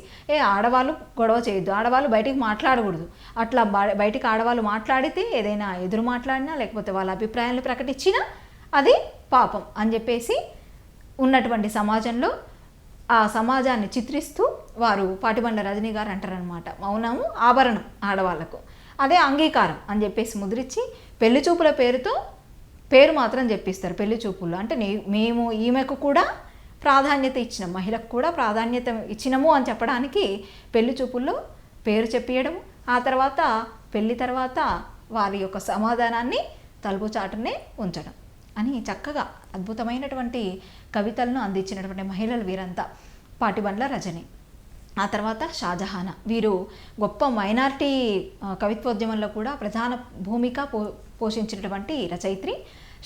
ఆడవాళ్ళు గొడవ చేయొద్దు, ఆడవాళ్ళు బయటికి మాట్లాడకూడదు, అట్లా బయటికి ఆడవాళ్ళు మాట్లాడితే ఏదైనా ఎదురు మాట్లాడినా లేకపోతే వాళ్ళ అభిప్రాయాలను ప్రకటించినా అది పాపం అని చెప్పేసి ఉన్నటువంటి సమాజంలో ఆ సమాజాన్ని చిత్రిస్తూ వారు పాటిబండ్ల రజనీ గారు అంటారనమాట, మౌనము ఆభరణం ఆడవాళ్లకు, అదే అంగీకారం అని చెప్పేసి ముద్రించి పెళ్లి చూపుల పేరుతో పేరు మాత్రం చెప్పిస్తారు పెళ్లి చూపుల్లో. అంటే మేము ఈమెకు కూడా ప్రాధాన్యత ఇచ్చినాం, మహిళకు కూడా ప్రాధాన్యత ఇచ్చినాము అని చెప్పడానికి పెళ్లి చూపుల్లో పేరు చెప్పియడము, ఆ తర్వాత పెళ్లి తర్వాత వారి యొక్క సమాధానాన్ని తలుపు చాటునే ఉంచడం అని చక్కగా అద్భుతమైనటువంటి కవితలను అందించినటువంటి మహిళలు వీరంతా పాటిబండ్ల రజని. ఆ తర్వాత షాజహానా, వీరు గొప్ప మైనారిటీ కవిత్వోద్యమంలో కూడా ప్రధాన భూమిక పోషించినటువంటి రచయిత్రి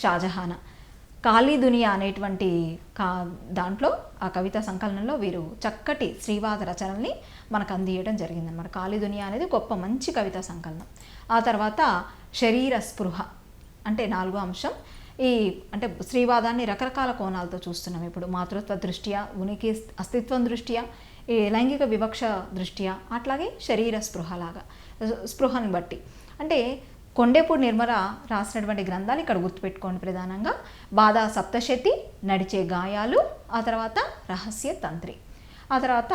షాజహానా. కాళీ దునియా అనేటువంటి దాంట్లో ఆ కవితా సంకలనంలో వీరు చక్కటి శ్రీవాద రచనల్ని మనకు అందియడం జరిగిందన్నమాట. కాళీ దునియా అనేది గొప్ప మంచి కవితా సంకలనం. ఆ తర్వాత శరీర స్పృహ అంటే 4వ అంశం. అంటే స్త్రీవాదాన్ని రకరకాల కోణాలతో చూస్తున్నాం ఇప్పుడు, మాతృత్వ దృష్ట్యా, ఉనికి అస్తిత్వం దృష్ట్యా, ఈ లైంగిక వివక్ష దృష్ట్యా, అట్లాగే శరీర స్పృహని బట్టి. అంటే కొండేపూడి నిర్మల రాసినటువంటి గ్రంథాలు ఇక్కడ గుర్తుపెట్టుకోండి ప్రధానంగా బాధా సప్తశతి, నడిచే గాయాలు, ఆ తర్వాత రహస్య తంత్రి. ఆ తర్వాత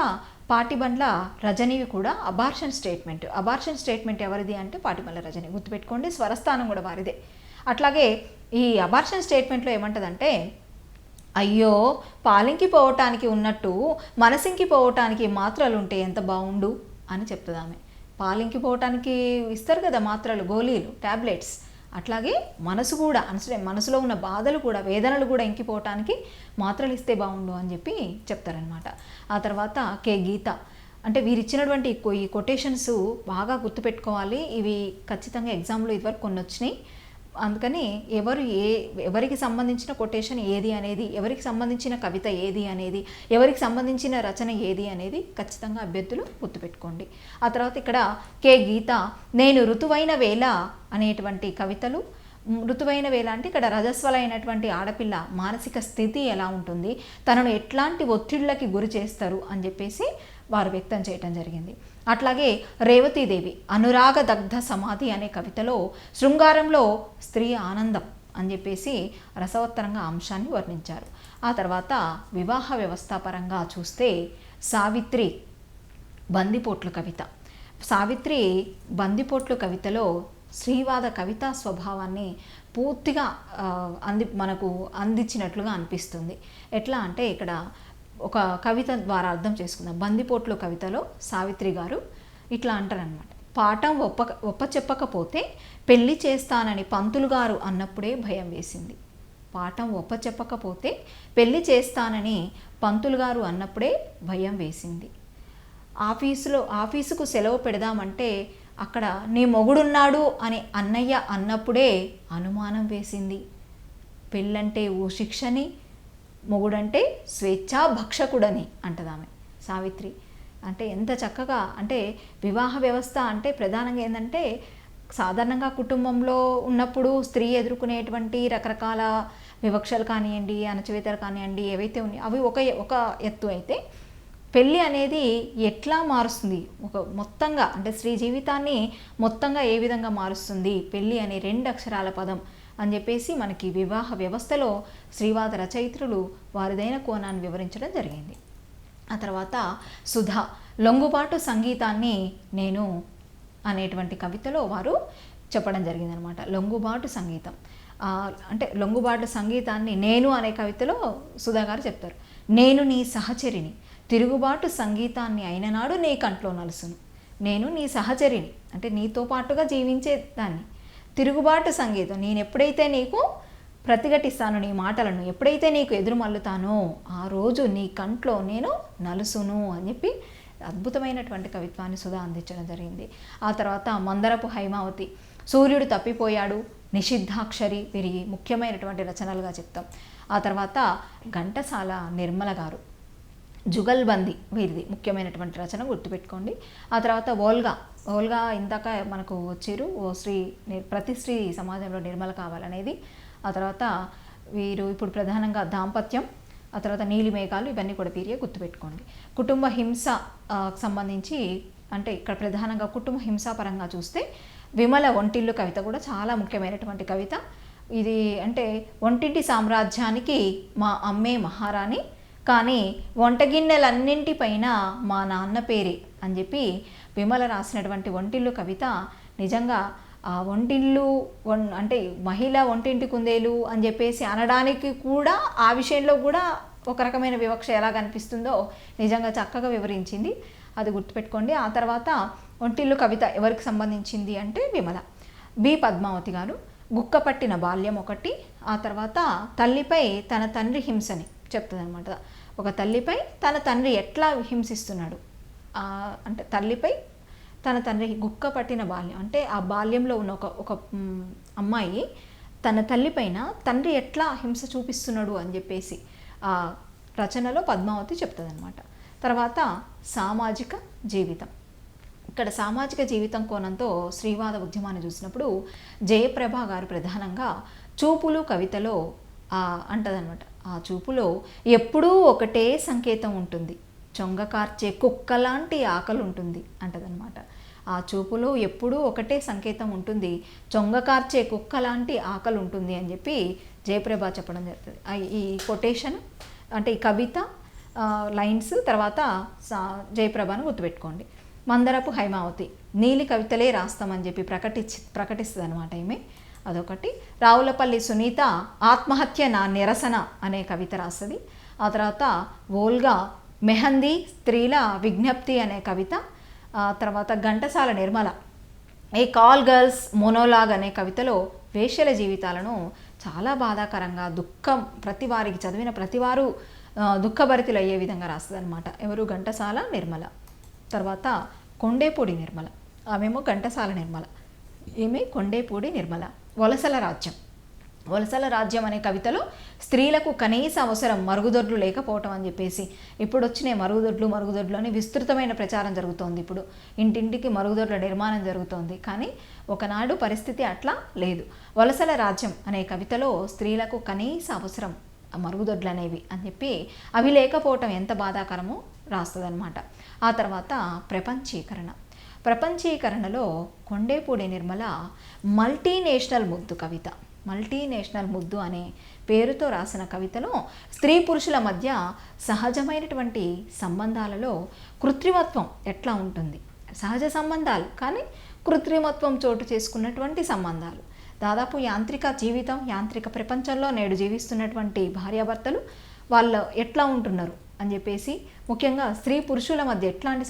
పాటిబండ్ల రజనీవి కూడా అబార్షన్ స్టేట్మెంట్ ఎవరిది అంటే పాటిబండ్ల రజని, గుర్తుపెట్టుకోండి. స్వరస్థానం కూడా వారిదే. అట్లాగే ఈ అబార్షన్ స్టేట్మెంట్లో ఏమంటదంటే, అయ్యో పాలింకి పోవటానికి ఉన్నట్టు మనసింకి పోవటానికి మాత్రలు ఉంటే ఎంత బాగుండు అని చెప్తుంది ఆమె. పాలింకి పోవటానికి ఇస్తారు కదా మాత్రలు, గోళీలు, ట్యాబ్లెట్స్, అట్లాగే మనసు కూడా మనసులో ఉన్న బాధలు కూడా, వేదనలు కూడా ఇంకిపోవటానికి మాత్రలు ఇస్తే బాగుండు అని చెప్పి చెప్తారనమాట. ఆ తర్వాత కే గీత, అంటే వీరిచ్చినటువంటి ఈ కొటేషన్స్ బాగా గుర్తుపెట్టుకోవాలి. ఇవి ఖచ్చితంగా ఎగ్జామ్లో ఇదివరకు కొన్ని వచ్చినాయి. అందుకని ఎవరికి సంబంధించిన కొటేషన్ ఏది అనేది, ఎవరికి సంబంధించిన కవిత ఏది అనేది, ఎవరికి సంబంధించిన రచన ఏది అనేది ఖచ్చితంగా అభ్యర్థులు గుర్తుపెట్టుకోండి. ఆ తర్వాత ఇక్కడ కే గీత నేను ఋతువైన వేళ అనేటువంటి కవితలు. ఋతువైన వేళ అంటే ఇక్కడ రజస్వలైనటువంటి ఆడపిల్ల మానసిక స్థితి ఎలా ఉంటుంది, తనను ఎట్లాంటి ఒత్తిళ్లకి గురి చేస్తారు అని చెప్పేసి వారు వ్యక్తం చేయటం జరిగింది. అట్లాగే రేవతీదేవి అనురాగ దగ్ధ సమాధి అనే కవితలో శృంగారంలో స్త్రీ ఆనందం అని చెప్పేసి రసవత్తరంగా అంశాన్ని వర్ణించారు. ఆ తర్వాత వివాహ వ్యవస్థ పరంగా చూస్తే సావిత్రి బందిపోట్లు కవిత. సావిత్రి బందిపోట్లు కవితలో శ్రీవాద కవితా స్వభావాన్ని పూర్తిగా మనకు అందించినట్లుగా అనిపిస్తుంది. ఎట్లా అంటే ఇక్కడ ఒక కవిత ద్వారా అర్థం చేసుకుందాం. బందిపోట్లు కవితలో సావిత్రి గారు ఇట్లా అంటారనమాట, పాఠం ఒప్ప చెప్పకపోతే పెళ్లి చేస్తానని పంతులు గారు అన్నప్పుడే భయం వేసింది. పాఠం ఒప్ప చెప్పకపోతే పెళ్లి పంతులు గారు అన్నప్పుడే భయం వేసింది. ఆఫీసుకు సెలవు పెడదామంటే అక్కడ నీ మొగుడున్నాడు అని అన్నయ్య అన్నప్పుడే అనుమానం వేసింది. పెళ్ళంటే ఓ శిక్షని, మొగుడంటే స్వేచ్ఛా భక్షకుడని అంటదామె సావిత్రి. అంటే ఎంత చక్కగా, అంటే వివాహ వ్యవస్థ అంటే ప్రధానంగా ఏంటంటే సాధారణంగా కుటుంబంలో ఉన్నప్పుడు స్త్రీ ఎదుర్కొనేటువంటి రకరకాల వివక్షలు కానివ్వండి, అణచివేతలు కానివ్వండి, ఏవైతే ఉన్నాయో అవి ఒక ఎత్తు అయితే, పెళ్ళి అనేది ఎట్లా మారుస్తుంది మొత్తంగా, అంటే స్త్రీ జీవితాన్ని మొత్తంగా ఏ విధంగా మారుస్తుంది పెళ్ళి అనే 2 అక్షరాల పదం అని చెప్పేసి మనకి వివాహ వ్యవస్థలో శ్రీవాద రచయిత్రులు వారిదైన కోణాన్ని వివరించడం జరిగింది. ఆ తర్వాత సుధా లొంగుబాటు సంగీతాన్ని నేను అనేటువంటి కవితలో వారు చెప్పడం జరిగిందనమాట. లొంగుబాటు సంగీతం అంటే లొంగుబాటు సంగీతాన్ని నేను అనే కవితలో సుధా గారు చెప్తారు. నేను నీ సహచరిని, తిరుగుబాటు సంగీతాన్ని అయిననాడు నీ కంట్లో నలుసును. నేను నీ సహచరిని అంటే నీతో పాటుగా జీవించే దాన్ని, తిరుగుబాటు సంగీతం. నేను ఎప్పుడైతే నీకు ప్రతిఘటిస్తాను నీ మాటలను, ఎప్పుడైతే నీకు ఎదురు మల్లుతానో ఆ రోజు నీ కంట్లో నేను నలుసును అని చెప్పి అద్భుతమైనటువంటి కవిత్వాన్ని సుధా అందించడం జరిగింది. ఆ తర్వాత మందరపు హైమావతి, సూర్యుడు తప్పిపోయాడు, నిషిద్ధాక్షరి వీరి ముఖ్యమైనటువంటి రచనలుగా చెప్తాం. ఆ తర్వాత ఘంటసాల నిర్మల గారు, జుగల్బందీ వీరిది ముఖ్యమైనటువంటి రచన, గుర్తుపెట్టుకోండి. ఆ తర్వాత ఓల్గా ఇందాక మనకు వచ్చారు, ఓ ప్రతి స్త్రీ సమాజంలో నిర్మల కావాలనేది. ఆ తర్వాత వీరు ఇప్పుడు ప్రధానంగా దాంపత్యం, ఆ తర్వాత నీలి మేఘాలు, ఇవన్నీ కూడా వీరియే, గుర్తుపెట్టుకోండి. కుటుంబ హింస సంబంధించి అంటే ఇక్కడ ప్రధానంగా కుటుంబ హింస పరంగా చూస్తే విమల ఒంటిల్లు కవిత కూడా చాలా ముఖ్యమైనటువంటి కవిత. ఇది అంటే ఒంటింటి సామ్రాజ్యానికి మా అమ్మే మహారాణి, కానీ వంటగిన్నెలన్నింటిపైన మా నాన్న పేరే అని చెప్పి విమల రాసినటువంటి ఒంటిల్లు కవిత నిజంగా ఆ ఒంటిల్లు అంటే మహిళ ఒంటింటి కుందేలు అని చెప్పేసి అనడానికి కూడా ఆ విషయంలో కూడా ఒక రకమైన వివక్ష ఎలా కనిపిస్తుందో నిజంగా చక్కగా వివరించింది, అది గుర్తుపెట్టుకోండి. ఆ తర్వాత ఒంటిల్లు కవిత ఎవరికి సంబంధించింది అంటే విమల. బి పద్మావతి గారు గుక్కపట్టిన బాల్యం ఒకటి. ఆ తర్వాత తల్లిపై తన తండ్రి హింసని చెప్తుంది అనమాట. ఒక తల్లిపై తన తండ్రి ఎట్లా హింసిస్తున్నాడు అంటే తల్లిపై తన తండ్రి గుక్కపట్టిన బాల్యం అంటే ఆ బాల్యంలో ఉన్న ఒక అమ్మాయి తన తల్లిపైన తండ్రి ఎట్లా హింస చూపిస్తున్నాడు అని చెప్పేసి ఆ రచనలో పద్మావతి చెప్తుంది అనమాట. తర్వాత సామాజిక జీవితం, ఇక్కడ సామాజిక జీవితం కోణంతో శ్రీవాద ఉద్యమాన్ని చూసినప్పుడు జయప్రభ గారు ప్రధానంగా చూపులు కవితలో అంటదనమాట. ఆ చూపులో ఎప్పుడూ ఒకటే సంకేతం ఉంటుంది, చొంగ కార్చే కుక్కలాంటి ఆకలి ఉంటుంది అంటదనమాట. ఆ చూపులో ఎప్పుడూ ఒకటే సంకేతం ఉంటుంది, చొంగ కార్చే కుక్కలాంటి ఆకలి ఉంటుంది అని చెప్పి జయప్రభ చెప్పడం జరుగుతుంది. ఈ కొటేషన్ అంటే ఈ కవిత లైన్స్ తర్వాత జయప్రభను గుర్తుపెట్టుకోండి. మందరపు హైమావతి నీలి కవితలే రాస్తామని చెప్పి ప్రకటిస్తుంది అనమాట ఈమె, అదొకటి. రావులపల్లి సునీత ఆత్మహత్య నా నిరసన అనే కవిత రాస్తుంది. ఆ తర్వాత ఓల్గా మెహందీ స్త్రీల విజ్ఞప్తి అనే కవిత. తర్వాత ఘంటసాల నిర్మల ఏ కాల్ గర్ల్స్ మోనోలాగ్ అనే కవితలో వేశ్యల జీవితాలను చాలా బాధాకరంగా దుఃఖం ప్రతి వారికి చదివిన ప్రతివారు దుఃఖభరితులు అయ్యే విధంగా రాస్తుంది అనమాట. ఎవరు? ఘంటసాల నిర్మల. తర్వాత కొండేపూడి నిర్మల, ఆమెమో ఘంటసాల నిర్మల, ఈమె కొండేపూడి నిర్మల. వలసల రాజ్యం అనే కవితలో స్త్రీలకు కనీస అవసరం మరుగుదొడ్లు లేకపోవటం అని చెప్పేసి ఇప్పుడు వచ్చిన మరుగుదొడ్లు అని విస్తృతమైన ప్రచారం జరుగుతోంది. ఇప్పుడు ఇంటింటికి మరుగుదొడ్ల నిర్మాణం జరుగుతోంది, కానీ ఒకనాడు పరిస్థితి అట్లా లేదు. వలసల రాజ్యం అనే కవితలో స్త్రీలకు కనీస అవసరం మరుగుదొడ్లు అనేవి అని చెప్పి అవి లేకపోవటం ఎంత బాధాకరమో రాస్తుందన్నమాట. ఆ తర్వాత ప్రపంచీకరణలో కొండేపూడి నిర్మల మల్టీనేషనల్ ముద్దు అనే పేరుతో రాసిన కవితలో స్త్రీ పురుషుల మధ్య సహజమైనటువంటి సంబంధాలలో కృత్రిమత్వం ఎట్లా ఉంటుంది, సహజ సంబంధాలు కానీ కృత్రిమత్వం చోటు చేసుకున్నటువంటి సంబంధాలు, దాదాపు యాంత్రిక ప్రపంచంలో నేడు జీవిస్తున్నటువంటి భార్యాభర్తలు వాళ్ళు ఎట్లా ఉంటున్నారు అని చెప్పేసి, ముఖ్యంగా స్త్రీ పురుషుల మధ్య ఎట్లాంటి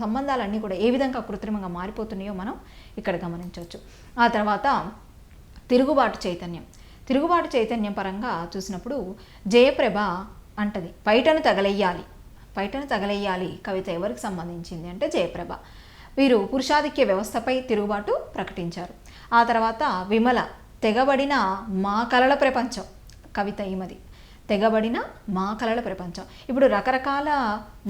సంబంధాలన్నీ కూడా ఏ విధంగా కృత్రిమంగా మారిపోతున్నాయో మనం ఇక్కడ గమనించవచ్చు. ఆ తర్వాత తిరుగుబాటు చైతన్యం పరంగా చూసినప్పుడు జయప్రభ అంటది పైటను తగలెయ్యాలి కవిత ఎవరికి సంబంధించింది అంటే జయప్రభ. వీరు పురుషాధిక్య వ్యవస్థపై తిరుగుబాటు ప్రకటించారు. ఆ తర్వాత విమల తెగబడిన మా కలల ప్రపంచం కవిత ఈమది, తెగబడిన మా కలల ప్రపంచం. ఇప్పుడు రకరకాల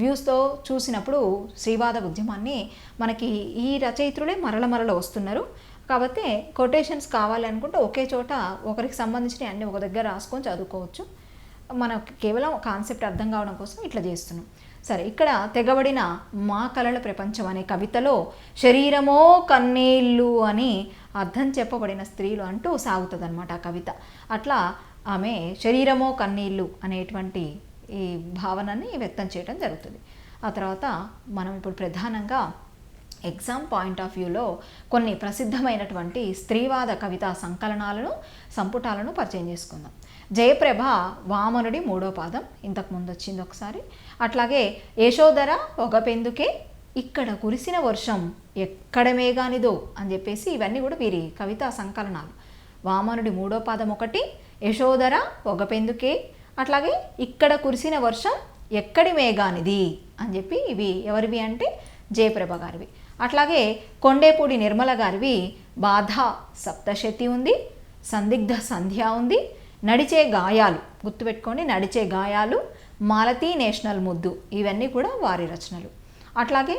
వ్యూస్తో చూసినప్పుడు శ్రీవాద ఉద్యమాన్ని మనకి ఈ రచయిత్రులే మరల వస్తున్నారు కాబట్టి కొటేషన్స్ కావాలి అనుకుంటే ఒకే చోట ఒకరికి సంబంధించిన అన్ని ఒక దగ్గర రాసుకొని చదువుకోవచ్చు. మనకు కేవలం కాన్సెప్ట్ అర్థం కావడం కోసం ఇట్లా చేస్తున్నాం. సరే, ఇక్కడ తెగబడిన మా కలల ప్రపంచం అనే కవితలో శరీరమో కన్నీళ్ళు అని అర్థం చెప్పబడిన స్త్రీలు అంటూ సాగుతుంది అనమాట ఆ కవిత. అట్లా ఆమె శరీరమో కన్నీళ్ళు అనేటువంటి ఈ భావనని వ్యక్తం చేయడం జరుగుతుంది. ఆ తర్వాత మనం ఇప్పుడు ప్రధానంగా ఎగ్జామ్ పాయింట్ ఆఫ్ వ్యూలో కొన్ని ప్రసిద్ధమైనటువంటి స్త్రీవాద కవితా సంపుటాలను పరిచయం చేసుకుందాం. జయప్రభ వామనుడి 3వ పాదం ఇంతకుముందు వచ్చింది ఒకసారి. అట్లాగే యశోధర ఒగపెందుకే ఇక్కడ కురిసిన వర్షం ఎక్కడ మేఘానిదో అని చెప్పేసి ఇవన్నీ కూడా వీరి కవితా సంకలనాలు. వామనుడి 3వ పాదం ఒకటి, యశోధర పొగపెందుకే, అట్లాగే ఇక్కడ కురిసిన వర్షం ఎక్కడి మేఘానిది అని చెప్పి ఇవి ఎవరివి అంటే జయప్రభ గారివి. అట్లాగే కొండేపూడి నిర్మల గారివి బాధ సప్తశతి ఉంది, సందిగ్ధ సంధ్య ఉంది, నడిచే గాయాలు, గుర్తుపెట్టుకోండి, నడిచే గాయాలు, మాలతీ నేషనల్ ముద్దు, ఇవన్నీ కూడా వారి రచనలు. అట్లాగే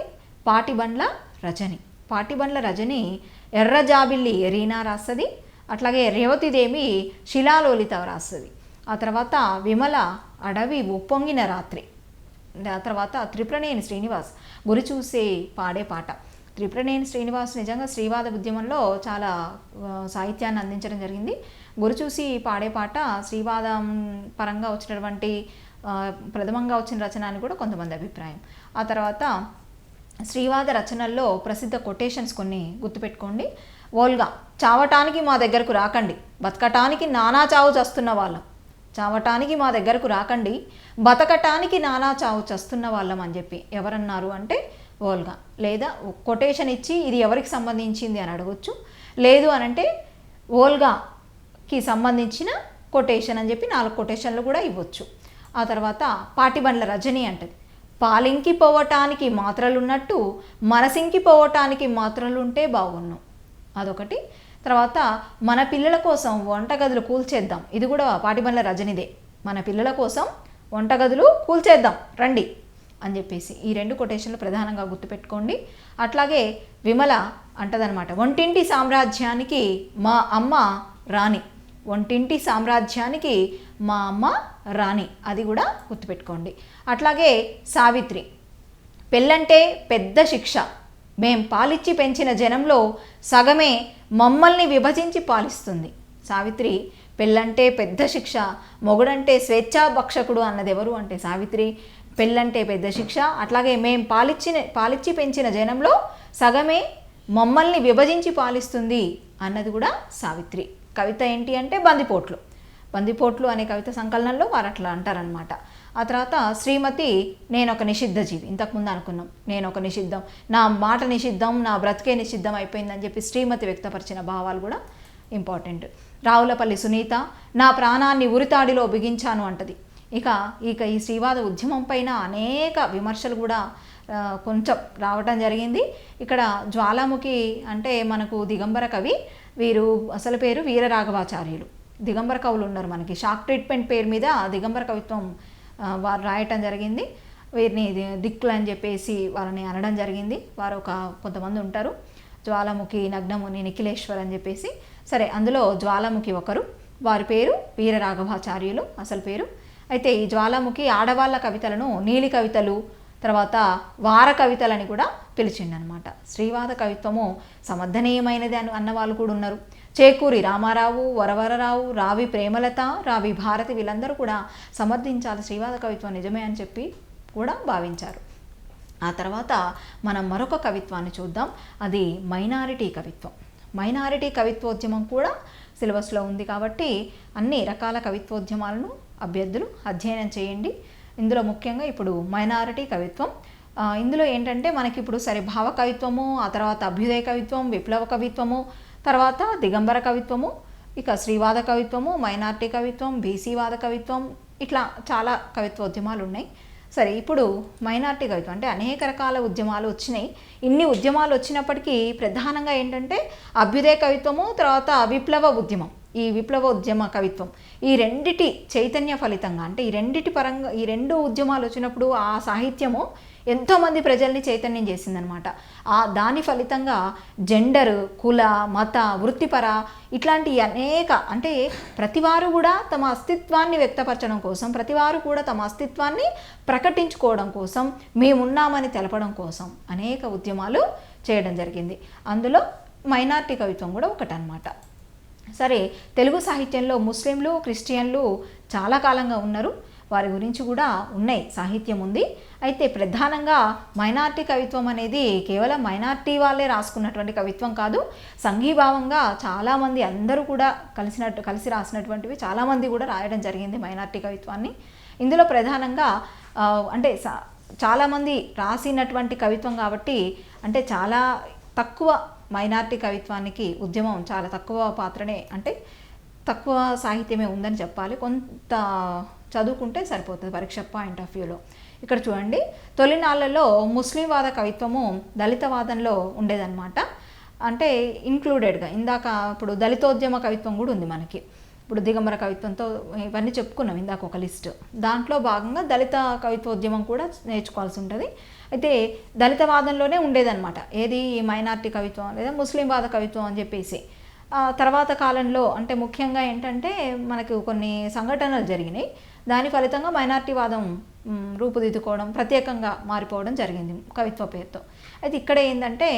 పాటిబండ్ల రజని, పాటిబండ్ల రజని ఎర్రజాబిల్లి ఎరీనా రాస్తుంది. అట్లాగే రేవతిదేవి శిలాలోలిత రాస్తుంది. ఆ తర్వాత విమల అడవి ఉప్పొంగిన రాత్రి. ఆ తర్వాత త్రిపురనేని శ్రీనివాస్ గురి చూసే పాడే పాట. త్రిపురనేని శ్రీనివాస్ నిజంగా శ్రీవాద ఉద్యమంలో చాలా సాహిత్యాన్ని అందించడం జరిగింది. గురి చూసి పాడే పాట శ్రీవాదం పరంగా వచ్చినటువంటి ప్రథమంగా వచ్చిన రచన అని కూడా కొంతమంది అభిప్రాయం. ఆ తర్వాత శ్రీవాద రచనల్లో ప్రసిద్ధ కొటేషన్స్ కొన్ని గుర్తుపెట్టుకోండి. ఓల్గా, చావటానికి మా దగ్గరకు రాకండి, బతకటానికి నానా చావు చస్తున్న వాళ్ళం. చావటానికి మా దగ్గరకు రాకండి, బతకటానికి నానా చావు చస్తున్న వాళ్ళం అని చెప్పి ఎవరన్నారు అంటే ఓల్గా. లేదా కొటేషన్ ఇచ్చి ఇది ఎవరికి సంబంధించింది అని అడగొచ్చు. లేదు అనంటే ఓల్గాకి సంబంధించిన కొటేషన్ అని చెప్పి 4 కొటేషన్లు కూడా ఇవ్వచ్చు. ఆ తర్వాత పాటిబండ్ల రజని అంటది, పాలింకి పోవటానికి మాత్రలున్నట్టు మనసింకి పోవటానికి మాత్రలుంటే బాగున్ను, అదొకటి. తర్వాత మన పిల్లల కోసం వంటగదులు కూల్చేద్దాం, ఇది కూడా పాటిబండ్ల రజనిదే. మన పిల్లల కోసం వంటగదులు కూల్చేద్దాం రండి అని చెప్పేసి ఈ 2 కొటేషన్లు ప్రధానంగా గుర్తుపెట్టుకోండి. అట్లాగే విమల అంటదనమాట, ఒంటింటి సామ్రాజ్యానికి మా అమ్మ రాణి, ఒంటింటి సామ్రాజ్యానికి మా అమ్మ రాణి, అది కూడా గుర్తుపెట్టుకోండి. అట్లాగే సావిత్రి, పెళ్ళంటే పెద్ద శిక్ష, మేం పాలిచ్చి పెంచిన జనంలో సగమే మమ్మల్ని విభజించి పాలిస్తుంది. సావిత్రి పెళ్ళంటే పెద్ద శిక్ష, మొగుడంటే స్వేచ్ఛాభక్షకుడు అన్నది ఎవరు అంటే సావిత్రి. పెళ్ళంటే పెద్ద శిక్ష, అట్లాగే మేం పాలిచ్చి పెంచిన జనంలో సగమే మమ్మల్ని విభజించి పాలిస్తుంది అన్నది కూడా సావిత్రి. కవిత ఏంటి అంటే బందిపోట్లు, బందిపోట్లు అనే కవిత సంకలనంలో వారు అట్లా అంటారనమాట. ఆ తర్వాత శ్రీమతి నేనొక నిషిద్ధ జీవి, ఇంతకుముందు అనుకున్నాం నేనొక నిషిద్ధం, నా మాట నిషిద్ధం, నా బ్రతికే నిషిద్ధం అయిపోయిందని చెప్పి శ్రీమతి వ్యక్తపరిచిన భావాలు కూడా ఇంపార్టెంట్. రావులపల్లి సునీత నా ప్రాణాన్ని ఉరితాడిలో బిగించాను అంటది. ఇక ఈ శ్రీవాద ఉద్యమం పైన అనేక విమర్శలు కూడా కొంచెం రావటం జరిగింది. ఇక్కడ జ్వాలాముఖి అంటే మనకు దిగంబర కవి, వీరు అసలు పేరు వీరరాఘవాచార్యులు. దిగంబర కవులు ఉన్నారు మనకి, షాక్ ట్రీట్మెంట్ పేరు మీద దిగంబర కవిత్వం వారు రాయటం జరిగింది. వీరిని దిక్కులు అని చెప్పేసి వాళ్ళని అనడం జరిగింది. వారు కొంతమంది ఉంటారు, జ్వాలాముఖి, నగ్నముని, నిఖిలేశ్వర్ అని చెప్పేసి. సరే, అందులో జ్వాలాముఖి ఒకరు, వారి పేరు వీరరాఘవాచార్యులు అసలు పేరు. అయితే ఈ జ్వాలాముఖి ఆడవాళ్ళ కవితలను నీలి కవితలు, తర్వాత వార కవితలని కూడా పిలిచిండనమాట. శ్రీవాద కవిత్వము సమర్థనీయమైనది అన్న వాళ్ళు కూడా ఉన్నారు. చేకూరి రామారావు, వరవరరావు, రావి ప్రేమలత, రావి భారతి, వీళ్ళందరూ కూడా సమర్థించాలి శ్రీవాద కవిత్వం నిజమే అని చెప్పి కూడా భావించారు. ఆ తర్వాత మనం మరొక కవిత్వాన్ని చూద్దాం, అది మైనారిటీ కవిత్వం. మైనారిటీ కవిత్వోద్యమం కూడా సిలబస్లో ఉంది కాబట్టి అన్ని రకాల కవిత్వోద్యమాలను అభ్యర్థులు అధ్యయనం చేయండి. ఇందులో ముఖ్యంగా ఇప్పుడు మైనారిటీ కవిత్వం, ఇందులో ఏంటంటే మనకి ఇప్పుడు భావ కవిత్వము, ఆ తర్వాత అభ్యుదయ కవిత్వం, విప్లవ కవిత్వము, తర్వాత దిగంబర కవిత్వము, ఇక శ్రీవాద కవిత్వము, మైనారిటీ కవిత్వం, బీసీవాద కవిత్వం, ఇట్లా చాలా కవిత్వోద్యమాలు ఉన్నాయి. సరే, ఇప్పుడు మైనారిటీ కవిత్వం అంటే అనేక రకాల ఉద్యమాలు వచ్చినాయి. ఇన్ని ఉద్యమాలు వచ్చినప్పటికీ ప్రధానంగా ఏంటంటే అభ్యుదయ కవిత్వము, తర్వాత విప్లవ ఉద్యమం, ఈ విప్లవ ఉద్యమ కవిత్వం, ఈ రెండిటి చైతన్య ఫలితంగా అంటే ఈ రెండిటి పరంగా ఈ 2 ఉద్యమాలు వచ్చినప్పుడు ఆ సాహిత్యము ఎంతోమంది ప్రజల్ని చైతన్యం చేసిందనమాట. దాని ఫలితంగా జెండర్, కుల, మత, వృత్తిపర ఇట్లాంటి అనేక అంటే ప్రతివారు కూడా తమ అస్తిత్వాన్ని వ్యక్తపరచడం కోసం, ప్రతివారు కూడా తమ అస్తిత్వాన్ని ప్రకటించుకోవడం కోసం, మేమున్నామని తెలపడం కోసం అనేక ఉద్యమాలు చేయడం జరిగింది. అందులో మైనారిటీ కవిత్వం కూడా ఒకటనమాట. సరే, తెలుగు సాహిత్యంలో ముస్లింలు, క్రిస్టియన్లు చాలా కాలంగా ఉన్నారు, వారి గురించి కూడా ఉన్నాయి, సాహిత్యం ఉంది. అయితే ప్రధానంగా మైనారిటీ కవిత్వం అనేది కేవలం మైనారిటీ వాళ్ళే రాసుకున్నటువంటి కవిత్వం కాదు, సంఘీభావంగా చాలామంది అందరూ కూడా కలిసి రాసినటువంటివి చాలామంది కూడా రాయడం జరిగింది మైనారిటీ కవిత్వాన్ని. ఇందులో ప్రధానంగా అంటే చాలామంది రాసినటువంటి కవిత్వం కాబట్టి, అంటే చాలా తక్కువ మైనారిటీ కవిత్వానికి ఉద్యమం చాలా తక్కువ పాత్రనే, అంటే తక్కువ సాహిత్యమే ఉందని చెప్పాలి. కొంత చదువుకుంటే సరిపోతుంది పరీక్ష పాయింట్ ఆఫ్ వ్యూలో. ఇక్కడ చూడండి, తొలినాళ్లలో ముస్లింవాద కవిత్వము దళితవాదంలో ఉండేదన్నమాట. అంటే ఇంక్లూడెడ్గా ఇందాక ఇప్పుడు దళితోద్యమ కవిత్వం కూడా ఉంది మనకి. ఇప్పుడు దిగంబర కవిత్వంతో ఇవన్నీ చెప్పుకున్నాం ఇందాక ఒక లిస్ట్. దాంట్లో భాగంగా దళిత కవిత్వోద్యమం కూడా నేర్చుకోవాల్సి ఉంటుంది. అయితే దళితవాదంలోనే ఉండేదన్నమాట. ఏది మైనారిటీ కవిత్వం లేదా ముస్లింవాద కవిత్వం అని చెప్పేసి. తర్వాత కాలంలో అంటే ముఖ్యంగా ఏంటంటే మనకు కొన్ని సంఘటనలు జరిగినాయి. దాని ఫలితంగా మైనారిటీవాదం రూపుదిద్దుకోవడం, ప్రత్యేకంగా మారిపోవడం జరిగింది కవిత్వ పేరుతో. అయితే ఇక్కడ ఏంటంటే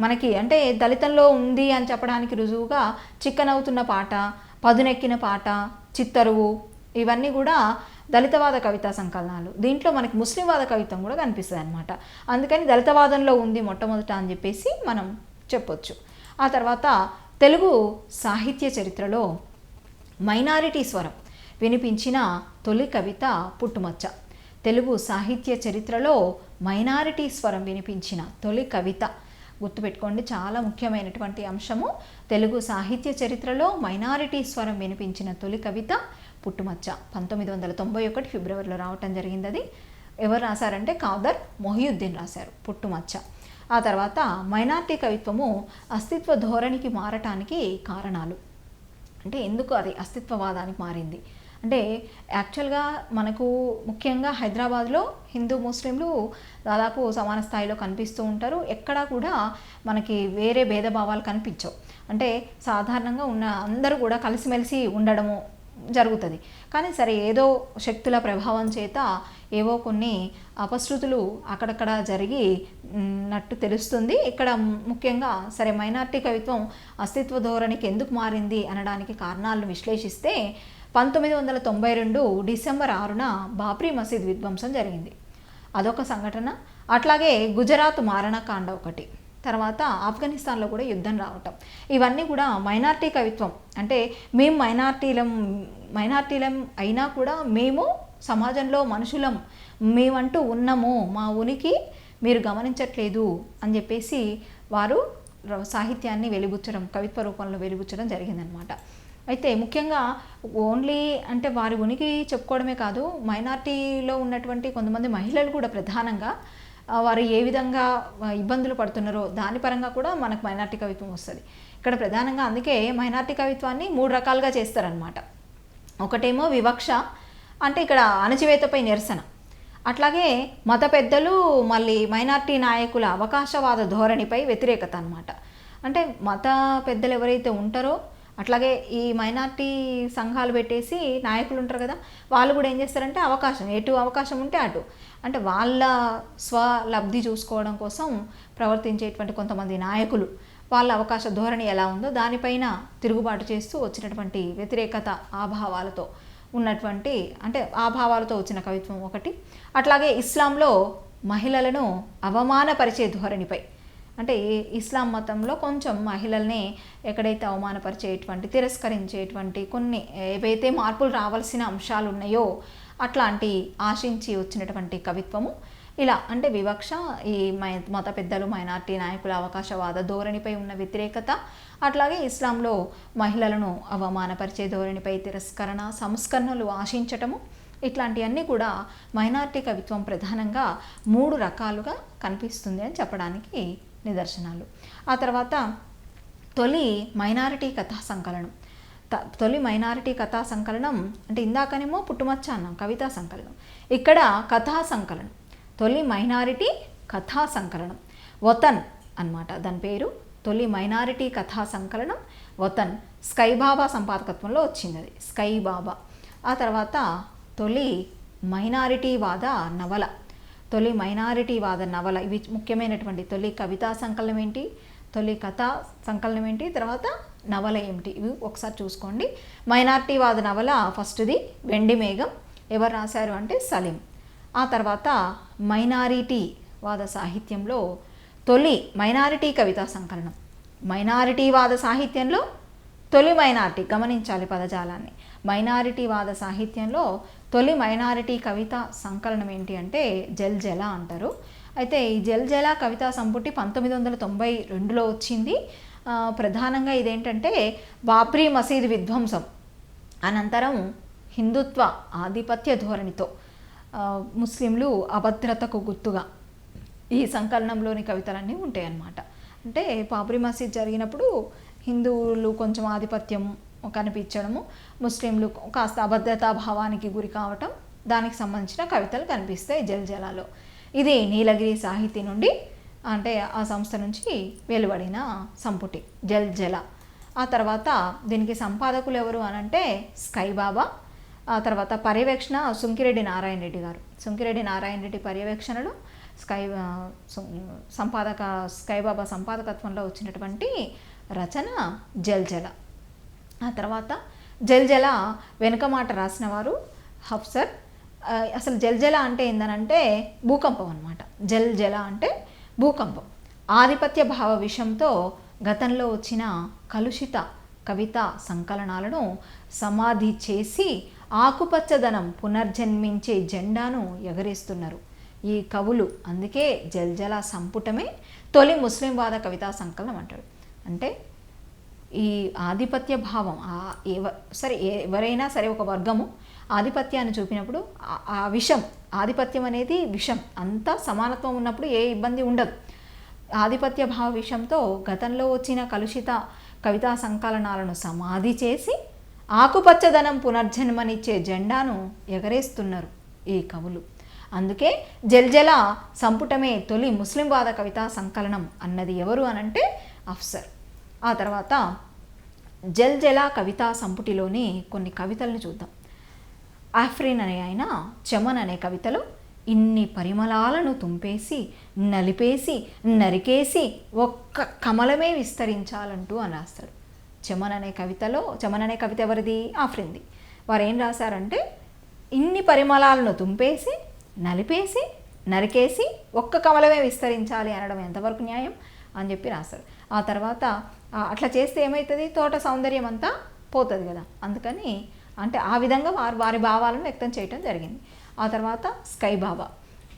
మనకి అంటే దళితంలో ఉంది అని చెప్పడానికి రుజువుగా చిక్కనవుతున్న పాట, పదునెక్కిన పాట, చిత్తరువు ఇవన్నీ కూడా దళితవాద కవితా సంకలనాలు. దీంట్లో మనకి ముస్లింవాద కవిత్వం కూడా కనిపిస్తుంది అనమాట. అందుకని దళితవాదంలో ఉంది మొట్టమొదట అని చెప్పేసి మనం చెప్పొచ్చు. ఆ తర్వాత తెలుగు సాహిత్య చరిత్రలో మైనారిటీ స్వరం వినిపించిన తొలి కవిత పుట్టుమచ్చ. తెలుగు సాహిత్య చరిత్రలో మైనారిటీ స్వరం వినిపించిన తొలి కవిత, గుర్తుపెట్టుకోండి, చాలా ముఖ్యమైనటువంటి అంశము. తెలుగు సాహిత్య చరిత్రలో మైనారిటీ స్వరం వినిపించిన తొలి కవిత పుట్టుమచ్చ. 1991 ఫిబ్రవరిలో రావటం జరిగింది. అది ఎవరు రాశారంటే ఖాదర్ మొహియుద్దీన్ రాశారు పుట్టుమచ్చ. ఆ తర్వాత మైనారిటీ కవిత్వము అస్తిత్వ ధోరణికి మారటానికి కారణాలు, అంటే ఎందుకు అది అస్తిత్వవాదానికి మారింది అంటే యాక్చువల్గా మనకు ముఖ్యంగా హైదరాబాద్లో హిందూ ముస్లింలు దాదాపు సమాన స్థాయిలో కనిపిస్తూ ఉంటారు. ఎక్కడా కూడా మనకి వేరే భేదభావాలు కనిపించవు. అంటే సాధారణంగా ఉన్న అందరూ కూడా కలిసిమెలిసి ఉండడము జరుగుతుంది. కానీ సరే ఏదో శక్తుల ప్రభావం చేత ఏవో కొన్ని అపశృతులు అక్కడక్కడ జరిగినట్టు తెలుస్తుంది. ఇక్కడ ముఖ్యంగా సరే మైనారిటీ కవిత్వం అస్తిత్వ ధోరణికి ఎందుకు మారింది అనడానికి కారణాలను విశ్లేషిస్తే 1992 డిసెంబర్ 6న బాబ్రీ మసీద్ విధ్వంసం జరిగింది. అదొక సంఘటన. అట్లాగే గుజరాత్ మారణకాండ ఒకటి. తర్వాత ఆఫ్ఘనిస్తాన్లో కూడా యుద్ధం రావటం, ఇవన్నీ కూడా మైనారిటీ కవిత్వం. అంటే మేము మైనారిటీలం అయినా కూడా మేము సమాజంలో మనుషులం, మేమంటూ ఉన్నాము, మా ఉనికి మీరు గమనించట్లేదు అని చెప్పేసి వారు సాహిత్యాన్ని వెలిబుచ్చడం, కవిత్వ రూపంలో వెలిబుచ్చడం జరిగిందనమాట. అయితే ముఖ్యంగా ఓన్లీ అంటే వారి ఉనికి చెప్పుకోవడమే కాదు, మైనారిటీలో ఉన్నటువంటి కొంతమంది మహిళలు కూడా ప్రధానంగా వారు ఏ విధంగా ఇబ్బందులు పడుతున్నారో దాని పరంగా కూడా మనకు మైనారిటీ కవిత్వం వస్తుంది ఇక్కడ ప్రధానంగా. అందుకే మైనారిటీ కవిత్వాన్ని 3 రకాలుగా చేస్తారనమాట. ఒకటేమో వివక్ష, అంటే ఇక్కడ అణచివేతపై నిరసన. అట్లాగే మత పెద్దలు మళ్ళీ మైనారిటీ నాయకుల అవకాశవాద ధోరణిపై వ్యతిరేకత అనమాట. అంటే మత పెద్దలు ఎవరైతే ఉంటారో, అట్లాగే ఈ మైనారిటీ సంఘాలు పెట్టేసి నాయకులు ఉంటారు కదా, వాళ్ళు కూడా ఏం చేస్తారంటే ఎటు అవకాశం ఉంటే అటు, అంటే వాళ్ళ స్వలబ్ధి చూసుకోవడం కోసం ప్రవర్తించేటువంటి కొంతమంది నాయకులు వాళ్ళ అవకాశ ధోరణి ఎలా ఉందో దానిపైన తిరుగుబాటు చేస్తూ వచ్చినటువంటి వ్యతిరేకత ఆభావాలతో ఉన్నటువంటి, అంటే ఆభావాలతో వచ్చిన కవిత్వం ఒకటి. అట్లాగే ఇస్లాంలో మహిళలను అవమానపరిచే ధోరణిపై, అంటే ఇస్లాం మతంలో కొంచెం మహిళల్ని ఎక్కడైతే అవమానపరిచేటువంటి, తిరస్కరించేటువంటి కొన్ని ఏవైతే మార్పులు రావాల్సిన అంశాలు ఉన్నాయో అట్లాంటి ఆశించి వచ్చినటువంటి కవిత్వము. ఇలా అంటే వివక్ష, ఈ మత పెద్దలు మైనారిటీ నాయకుల అవకాశవాద ధోరణిపై ఉన్న వ్యతిరేకత, అట్లాగే ఇస్లాంలో మహిళలను అవమానపరిచే ధోరణిపై తిరస్కరణ, సంస్కరణలు ఆశించటము, ఇట్లాంటివన్నీ కూడా మైనారిటీ కవిత్వం ప్రధానంగా 3 రకాలుగా కనిపిస్తుంది అని చెప్పడానికి నిదర్శనాలు. ఆ తర్వాత తొలి మైనారిటీ కథా సంకలనం. తొలి మైనారిటీ కథా సంకలనం అంటే ఇందాకనేమో పుట్టుమచ్చ అన్నాం కవితా సంకలనం, ఇక్కడ కథా సంకలనం. తొలి మైనారిటీ కథా సంకలనం వతన్ అన్నమాట దాని పేరు. తొలి మైనారిటీ కథా సంకలనం వతన్, స్కై బాబా సంపాదకత్వంలో వచ్చింది అది, స్కై బాబా. ఆ తర్వాత తొలి మైనారిటీవాద నవల. తొలి మైనారిటీవాద నవల, ఇవి ముఖ్యమైనటువంటి. తొలి కవితా సంకలనం ఏంటి, తొలి కథా సంకలనం ఏంటి, తర్వాత నవల ఏమిటి, ఇవి ఒకసారి చూసుకోండి. మైనారిటీవాద నవల ఫస్ట్ది వెండి మేఘం, ఎవరు రాశారు అంటే సలీం. ఆ తర్వాత మైనారిటీవాద సాహిత్యంలో తొలి మైనారిటీ కవితా సంకలనం. మైనారిటీవాద సాహిత్యంలో తొలి మైనారిటీ, గమనించాలి పదజాలాన్ని, మైనారిటీవాద సాహిత్యంలో తొలి మైనారిటీ కవిత సంకలనం ఏంటి అంటే జల్జల అంటారు. అయితే ఈ జల్జల కవితా సంపుటి 1992లో వచ్చింది. ప్రధానంగా ఇదేంటంటే బాబ్రీ మసీదు విధ్వంసం అనంతరం హిందుత్వ ఆధిపత్య ధోరణితో ముస్లింలు అభద్రతకు గుర్తుగా ఈ సంకలనంలోని కవితలన్నీ ఉంటాయన్నమాట. అంటే బాబ్రీ మసీద్ జరిగినప్పుడు హిందువులు కొంచెం ఆధిపత్యం కనిపించడము, ముస్లింలు కాస్త అభద్రతా భావానికి గురి కావటం, దానికి సంబంధించిన కవితలు కనిపిస్తాయి జల్జలాలో. ఇది నీలగిరి సాహితీ నుండి అంటే ఆ సంస్థ నుంచి వెలువడిన సంపుటి జల్జల. ఆ తర్వాత దీనికి సంపాదకులు ఎవరు అనంటే స్కై బాబా. ఆ తర్వాత పర్యవేక్షణ సుంకిరెడ్డి నారాయణ రెడ్డి గారు. సుంకిరెడ్డి నారాయణ రెడ్డి పర్యవేక్షణలో స్కై బాబా సంపాదకత్వంలో వచ్చినటువంటి రచన జల్జల. ఆ తర్వాత జల్జల వెనుకమాట రాసిన వారు హఫ్సర్. అసలు జల్జల అంటే ఏందనంటే భూకంపం అన్నమాట. జల్జల అంటే భూకంపం. ఆధిపత్య భావ విషయంతో గతంలో వచ్చిన కలుషిత కవితా సంకలనాలను సమాధి చేసి ఆకుపచ్చదనం పునర్జన్మించే జెండాను ఎగరేస్తున్నారు ఈ కవులు. అందుకే జల్జల సంపుటమే తొలి ముస్లింవాద కవితా సంకలనం అంటారు. అంటే ఈ ఆధిపత్య భావం ఎవరైనా సరే ఒక వర్గము ఆధిపత్యాన్ని చూపినప్పుడు ఆ విషం, ఆధిపత్యం అనేది విషం, అంతా సమానత్వం ఉన్నప్పుడు ఏ ఇబ్బంది ఉండదు. ఆధిపత్య భావ విషయంతో గతంలో వచ్చిన కలుషిత కవితా సంకలనాలను సమాధి చేసి ఆకుపచ్చదనం పునర్జన్మనిచ్చే జెండాను ఎగరేస్తున్నారు ఈ కవులు. అందుకే జల్జల సంపుటమే తొలి ముస్లింవాద కవితా సంకలనం అన్నది ఎవరు అనంటే అఫ్సర్. ఆ తర్వాత జల్జల కవితా సంపుటిలోని కొన్ని కవితలను చూద్దాం. ఆఫ్రిన్ అనే ఆయన చమన్ అనే కవితలో ఇన్ని పరిమళాలను తుంపేసి నలిపేసి నరికేసి ఒక్క కమలమే విస్తరించాలంటూ అని రాస్తాడు. చమన్ అనే కవిత ఎవరిది? ఆఫ్రిన్ది. వారు ఏం రాశారంటే ఇన్ని పరిమళాలను తుంపేసి నలిపేసి నరికేసి ఒక్క కమలమే విస్తరించాలి అనడం ఎంతవరకు న్యాయం అని చెప్పి రాస్తారు. ఆ తర్వాత అట్లా చేస్తే ఏమవుతుంది? తోట సౌందర్యం అంతా పోతుంది కదా. అందుకని అంటే ఆ విధంగా వారి భావాలను వ్యక్తం చేయటం జరిగింది. ఆ తర్వాత స్కై బాబా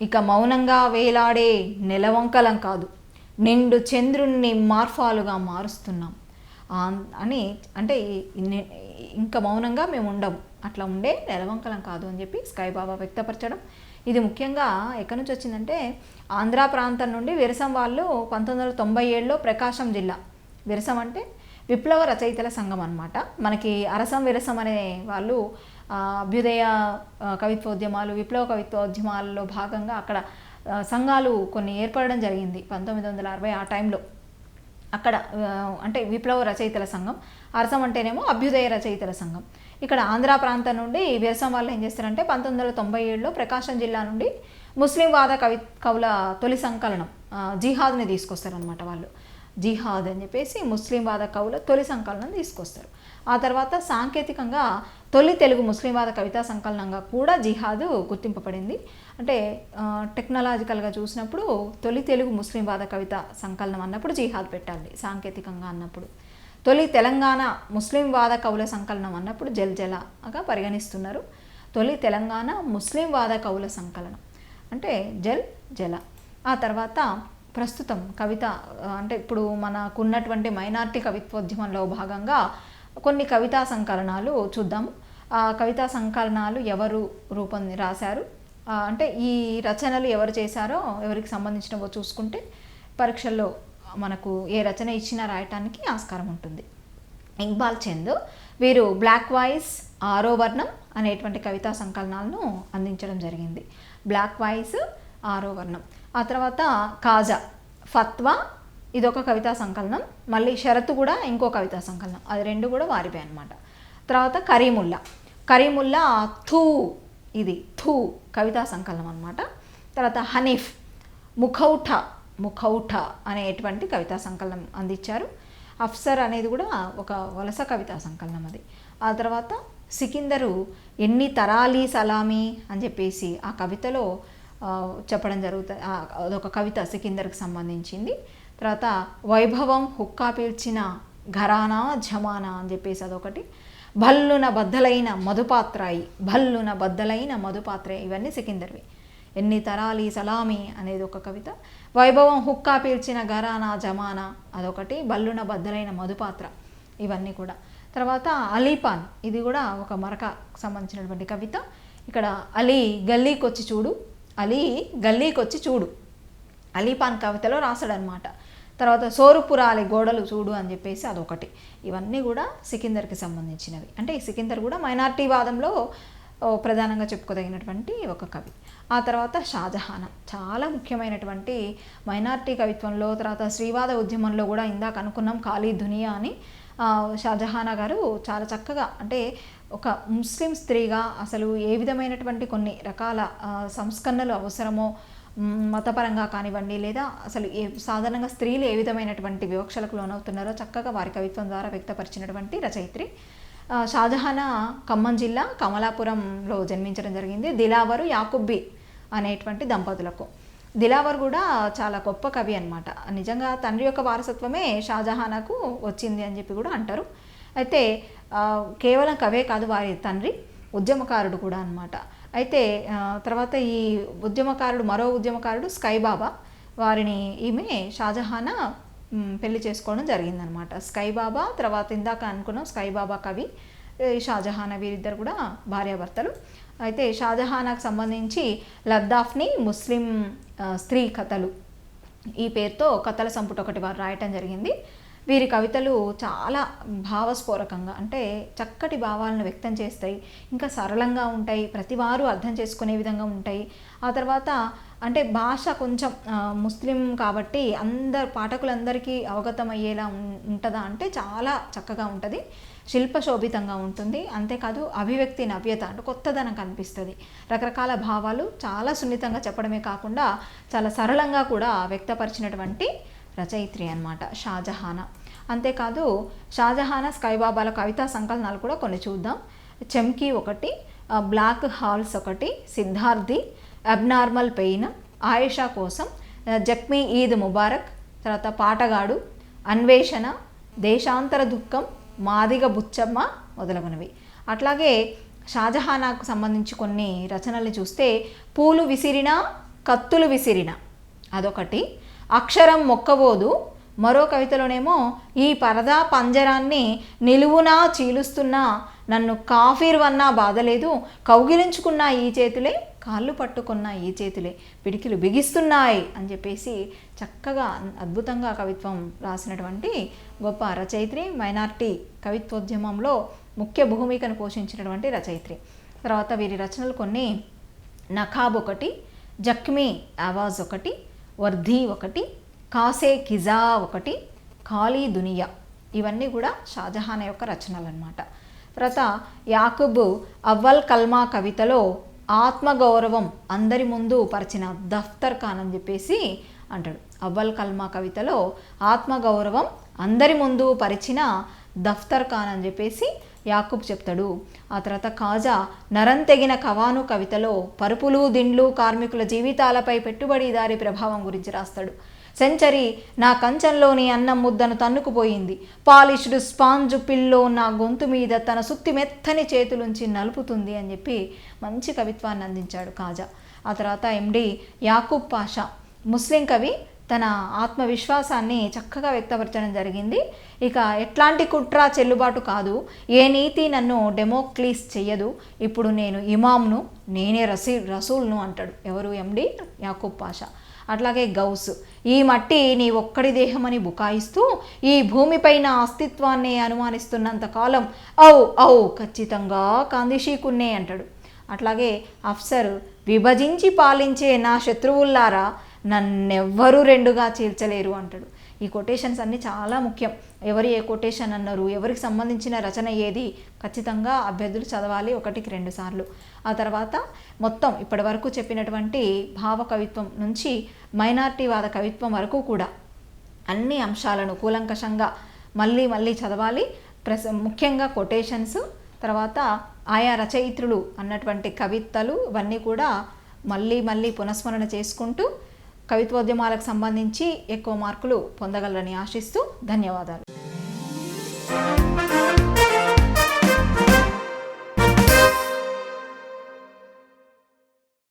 ఇక మౌనంగా వేలాడే నెలవంకలం కాదు, నిండు చంద్రుణ్ణి మార్ఫాలుగా మారుస్తున్నాం అని, అంటే ఇంకా మౌనంగా మేము ఉండము, అట్లా ఉండే నెలవంకలం కాదు అని చెప్పి స్కై బాబా వ్యక్తపరచడం. ఇది ముఖ్యంగా ఎక్కడి నుంచి వచ్చిందంటే ఆంధ్ర ప్రాంతం నుండి విరసం వాళ్ళు 1997లో ప్రకాశం జిల్లా, విరసం అంటే విప్లవ రచయితల సంఘం అన్నమాట. మనకి అరసం విరసం అనే వాళ్ళు అభ్యుదయ కవిత్వోద్యమాలు, విప్లవ కవిత్వోద్యమాలలో భాగంగా అక్కడ సంఘాలు కొన్ని ఏర్పడడం జరిగింది 1960 ఆ టైంలో. అక్కడ అంటే విప్లవ రచయితల సంఘం, అరసం అంటేనేమో అభ్యుదయ రచయితల సంఘం. ఇక్కడ ఆంధ్ర ప్రాంతం నుండి విరసం వాళ్ళు ఏం చేస్తారంటే 1997లో ప్రకాశం జిల్లా నుండి ముస్లింవాద కవుల తొలి సంకలనం జిహాద్ని తీసుకొస్తారనమాట. వాళ్ళు జిహాద్ అని చెప్పేసి ముస్లింవాద కవుల తొలి సంకలనం తీసుకొస్తారు. ఆ తర్వాత సాంకేతికంగా తొలి తెలుగు ముస్లింవాద కవితా సంకలనంగా కూడా జిహాద్ గుర్తింపబడింది. అంటే టెక్నాలజికల్గా చూసినప్పుడు తొలి తెలుగు ముస్లింవాద కవితా సంకలనం అన్నప్పుడు జిహాద్ పెట్టాలి, సాంకేతికంగా అన్నప్పుడు తొలి తెలంగాణ ముస్లింవాద కవుల సంకలనం అన్నప్పుడు జల్జలగా పరిగణిస్తున్నారు. తొలి తెలంగాణ ముస్లింవాద కవుల సంకలనం అంటే జల. ఆ తర్వాత ప్రస్తుతం కవిత అంటే ఇప్పుడు మనకున్నటువంటి మైనారిటీ కవిత్వోద్యమంలో భాగంగా కొన్ని కవితా సంకలనాలు చూద్దాము. ఆ కవితా సంకలనాలు ఎవరు రాశారు అంటే ఈ రచనలు ఎవరు చేశారో, ఎవరికి సంబంధించినవో చూసుకుంటే పరీక్షల్లో మనకు ఏ రచన ఇచ్చినా రాయటానికి ఆస్కారం ఉంటుంది. ఇక్బాల్ చంద్ వీరు బ్లాక్ వాయిస్, ఆరో వర్ణం అనేటువంటి కవితా సంకలనాలను అందించడం జరిగింది. బ్లాక్ వాయిస్, ఆరో వర్ణం. ఆ తర్వాత కాజా ఫత్వా ఇదొక కవితా సంకలనం, మళ్ళీ షరతు కూడా ఇంకో కవితా సంకలనం, అది రెండు కూడా వారివే అనమాట. తర్వాత కరీముల్లా థూ ఇది థూ కవితా సంకలనం అనమాట. తర్వాత హనీఫ్ ముఖౌఠ అనేటువంటి కవితా సంకలనం అందించారు. అఫ్సర్ అనేది కూడా ఒక వలస కవితా సంకలనం అది. ఆ తర్వాత సికిందరు ఎన్ని తరాలి సలామీ అని చెప్పేసి ఆ కవితలో చెప్పడం జరుగుతుంది. అదొక కవిత సికిందర్కి సంబంధించింది. తర్వాత వైభవం హుక్కా పీల్చిన ఘరానా జమానా అని చెప్పేసి అదొకటి. భల్లున బద్దలైన మధుపాత్రాయి, భల్లున బద్దలైన మధుపాత్రాయి, ఇవన్నీ సికిందర్వి. ఎన్ని తరాలి సలామి అనేది ఒక కవిత. వైభవం హుక్కా పీల్చిన ఘరానా జమానా అదొకటి. బల్లున బద్దలైన మధుపాత్ర, ఇవన్నీ కూడా. తర్వాత అలీపాన్, ఇది కూడా ఒక మరక సంబంధించినటువంటి కవిత. ఇక్కడ అలీ గల్లీకొచ్చి చూడు, అలీ గల్లీకొచ్చి చూడు, అలీపాన్ కవితలో రాశాడనమాట. తర్వాత సోరుపురాలి గోడలు చూడు అని చెప్పేసి అదొకటి. ఇవన్నీ కూడా సికిందర్కి సంబంధించినవి. అంటే ఈ సికిందర్ కూడా మైనారిటీ వాదంలో ప్రధానంగా చెప్పుకోదగినటువంటి ఒక కవి. ఆ తర్వాత షాజహాన్, చాలా ముఖ్యమైనటువంటి మైనారిటీ కవిత్వంలో, తర్వాత శ్రీవాద ఉద్యమంలో కూడా ఇందాక అనుకున్నాం ఖాళీ దునియా అని. షాజహానా గారు చాలా చక్కగా, అంటే ఒక ముస్లిం స్త్రీగా అసలు ఏ విధమైనటువంటి కొన్ని రకాల సంస్కరణలు అవసరమో మతపరంగా కానివ్వండి, లేదా అసలు సాధారణంగా స్త్రీలు ఏ విధమైనటువంటి వివక్షలకు లోనవుతున్నారో చక్కగా వారి కవిత్వం ద్వారా వ్యక్తపరిచినటువంటి రచయిత్రి. షాజహానా ఖమ్మం జిల్లా కమలాపురంలో జన్మించడం జరిగింది. దిలావరు యాకుబ్బి అనేటువంటి దంపతులకు. దిలావర్ కూడా చాలా గొప్ప కవి అనమాట. నిజంగా తండ్రి యొక్క వారసత్వమే షాజహానాకు వచ్చింది అని చెప్పి కూడా అంటారు. అయితే కేవలం కవే కాదు, వారి తండ్రి ఉద్యమకారుడు కూడా అనమాట. అయితే తర్వాత ఈ ఉద్యమకారుడు, మరో ఉద్యమకారుడు స్కైబాబా, వారిని ఈమె షాజహానా పెళ్లి చేసుకోవడం జరిగిందనమాట. స్కైబాబా, తర్వాత ఇందాక అనుకున్నాం స్కైబాబా కవి, షాజహానా, వీరిద్దరు కూడా భార్యాభర్తలు. అయితే షాజహానాకు సంబంధించి లద్దాఫ్ని ముస్లిం స్త్రీ కథలు, ఈ పేరుతో కథల సంపుట ఒకటి వారు రాయటం జరిగింది. వీరి కవితలు చాలా భావస్ఫోరకంగా, అంటే చక్కటి భావాలను వ్యక్తం చేస్తాయి, ఇంకా సరళంగా ఉంటాయి, ప్రతివారు అర్థం చేసుకునే విధంగా ఉంటాయి. ఆ తర్వాత అంటే భాష కొంచెం ముస్లిం కాబట్టి పాఠకులందరికీ అవగతం అయ్యేలా ఉంటుందా అంటే చాలా చక్కగా ఉంటుంది, శిల్పశోభితంగా ఉంటుంది. అంతేకాదు అభివ్యక్తి నవ్యత, అంటే కొత్తదనం కనిపిస్తుంది. రకరకాల భావాలు చాలా సున్నితంగా చెప్పడమే కాకుండా చాలా సరళంగా కూడా వ్యక్తపరిచినటువంటి రచయిత్రి అన్నమాట షాజహానా. అంతేకాదు షాజహానా స్కైబాబాల కవితా సంకలనాలు కూడా కొన్ని చూద్దాం. చెమ్కీ ఒకటి, బ్లాక్ హాల్స్ ఒకటి, సిద్ధార్థి, అబ్నార్మల్ పెయిన్, ఆయేషా కోసం, జఖ్మీ ఈద్ ముబారక్, తర్వాత పాటగాడు, అన్వేషణ, దేశాంతర దుఃఖం, మాదిగ బుచ్చమ్మ మొదలగునవి. అట్లాగే షాజహానాకు సంబంధించి కొన్ని రచనలు చూస్తే పూలు విసిరిన కత్తులు విసిరిన అదొకటి, అక్షరం మొక్కబోదు, మరో కవితలోనేమో ఈ పరదా పంజరాన్ని నిలువునా చీలుస్తున్నా నన్ను కాఫీర్ వన్నా బాధలేదు, కౌగిలించుకున్న ఈ చేతులే కాళ్ళు పట్టుకున్న ఈ చేతులే పిడికిలు బిగిస్తున్నాయి అని చెప్పేసి చక్కగా అద్భుతంగా కవిత్వం రాసినటువంటి గొప్ప రచయిత్రి, మైనార్టీ కవిత్వోద్యమంలో ముఖ్య భూమికను పోషించినటువంటి రచయిత్రి. తర్వాత వీరి రచనలు కొన్ని నఖాబ్ ఒకటి, జఖ్మీ ఆవాజ్ ఒకటి, వర్ధీ ఒకటి, కాసే కిజా ఒకటి, ఖాళీ దునియా, ఇవన్నీ కూడా షాజహాన్ యొక్క రచనలు అన్నమాట. తర్వాత యాకూబ్ అవ్వల్ కల్మా కవితలో ఆత్మగౌరవం అందరి ముందు పరిచిన దఫ్తర్ ఖాన్ అని చెప్పేసి అంటాడు. అవ్వల్ కల్మా కవితలో ఆత్మగౌరవం అందరి ముందు పరిచిన దఫ్తర్ ఖాన్ అని చెప్పేసి యాకూబ్ చెప్తాడు. ఆ తర్వాత కాజా నరంతెగిన కవాను కవితలో పరుపులు దిండ్లు కార్మికుల జీవితాలపై పెట్టుబడిదారీ ప్రభావం గురించి రాస్తాడు. సెంచరీ నా కంచంలోని అన్నం ముద్దను తన్నుకుపోయింది, పాలిష్డ్ స్పాంజు పిల్లో నా గొంతు మీద తన సుత్తి మెత్తని చేతులుంచి నలుపుతుంది అని చెప్పి మంచి కవిత్వాన్ని అందించాడు కాజా. ఆ తర్వాత ఎండి యాకూబ్ పాషా, ముస్లిం కవి, తన ఆత్మవిశ్వాసాన్ని చక్కగా వ్యక్తపరచడం జరిగింది. ఇక ఎట్లాంటి కుట్ర చెల్లుబాటు కాదు, ఏ నీతి నన్ను డెమోక్లీస్ చెయ్యదు, ఇప్పుడు నేను ఇమాంను, నేనే రసూల్ను అంటాడు. ఎవరు? ఎండి యాకూబ్ పాషా. అట్లాగే గౌస్, ఈ మట్టి నీ ఒక్కడి దేహమని బుకాయిస్తూ ఈ భూమిపైన అస్తిత్వాన్ని అనుమానిస్తున్నంత కాలం ఔ ఖచ్చితంగా కాందిషీకున్నే అంటాడు. అట్లాగే అఫ్సర్, విభజించి పాలించే నా శత్రువుల్లారా నన్నెవ్వరూ రెండుగా చీల్చలేరు అంటాడు. ఈ కొటేషన్స్ అన్నీ చాలా ముఖ్యం. ఎవరు ఏ కొటేషన్ అన్నారు, ఎవరికి సంబంధించిన రచన ఏది, ఖచ్చితంగా అభ్యర్థులు చదవాలి 1కి 2 సార్లు. ఆ తర్వాత మొత్తం ఇప్పటి వరకు చెప్పినటువంటి భావ కవిత్వం నుంచి మైనార్టీవాద కవిత్వం వరకు కూడా అన్ని అంశాలను కూలంకషంగా మళ్ళీ చదవాలి. ముఖ్యంగా కొటేషన్స్, తర్వాత ఆయా రచయిత్రులు అన్నటువంటి కవితలు, ఇవన్నీ కూడా మళ్ళీ పునఃస్మరణ చేసుకుంటూ కవిత్వోద్యమాలకు సంబంధించి ఎక్కువ మార్కులు పొందగలరని ఆశిస్తూ ధన్యవాదాలు.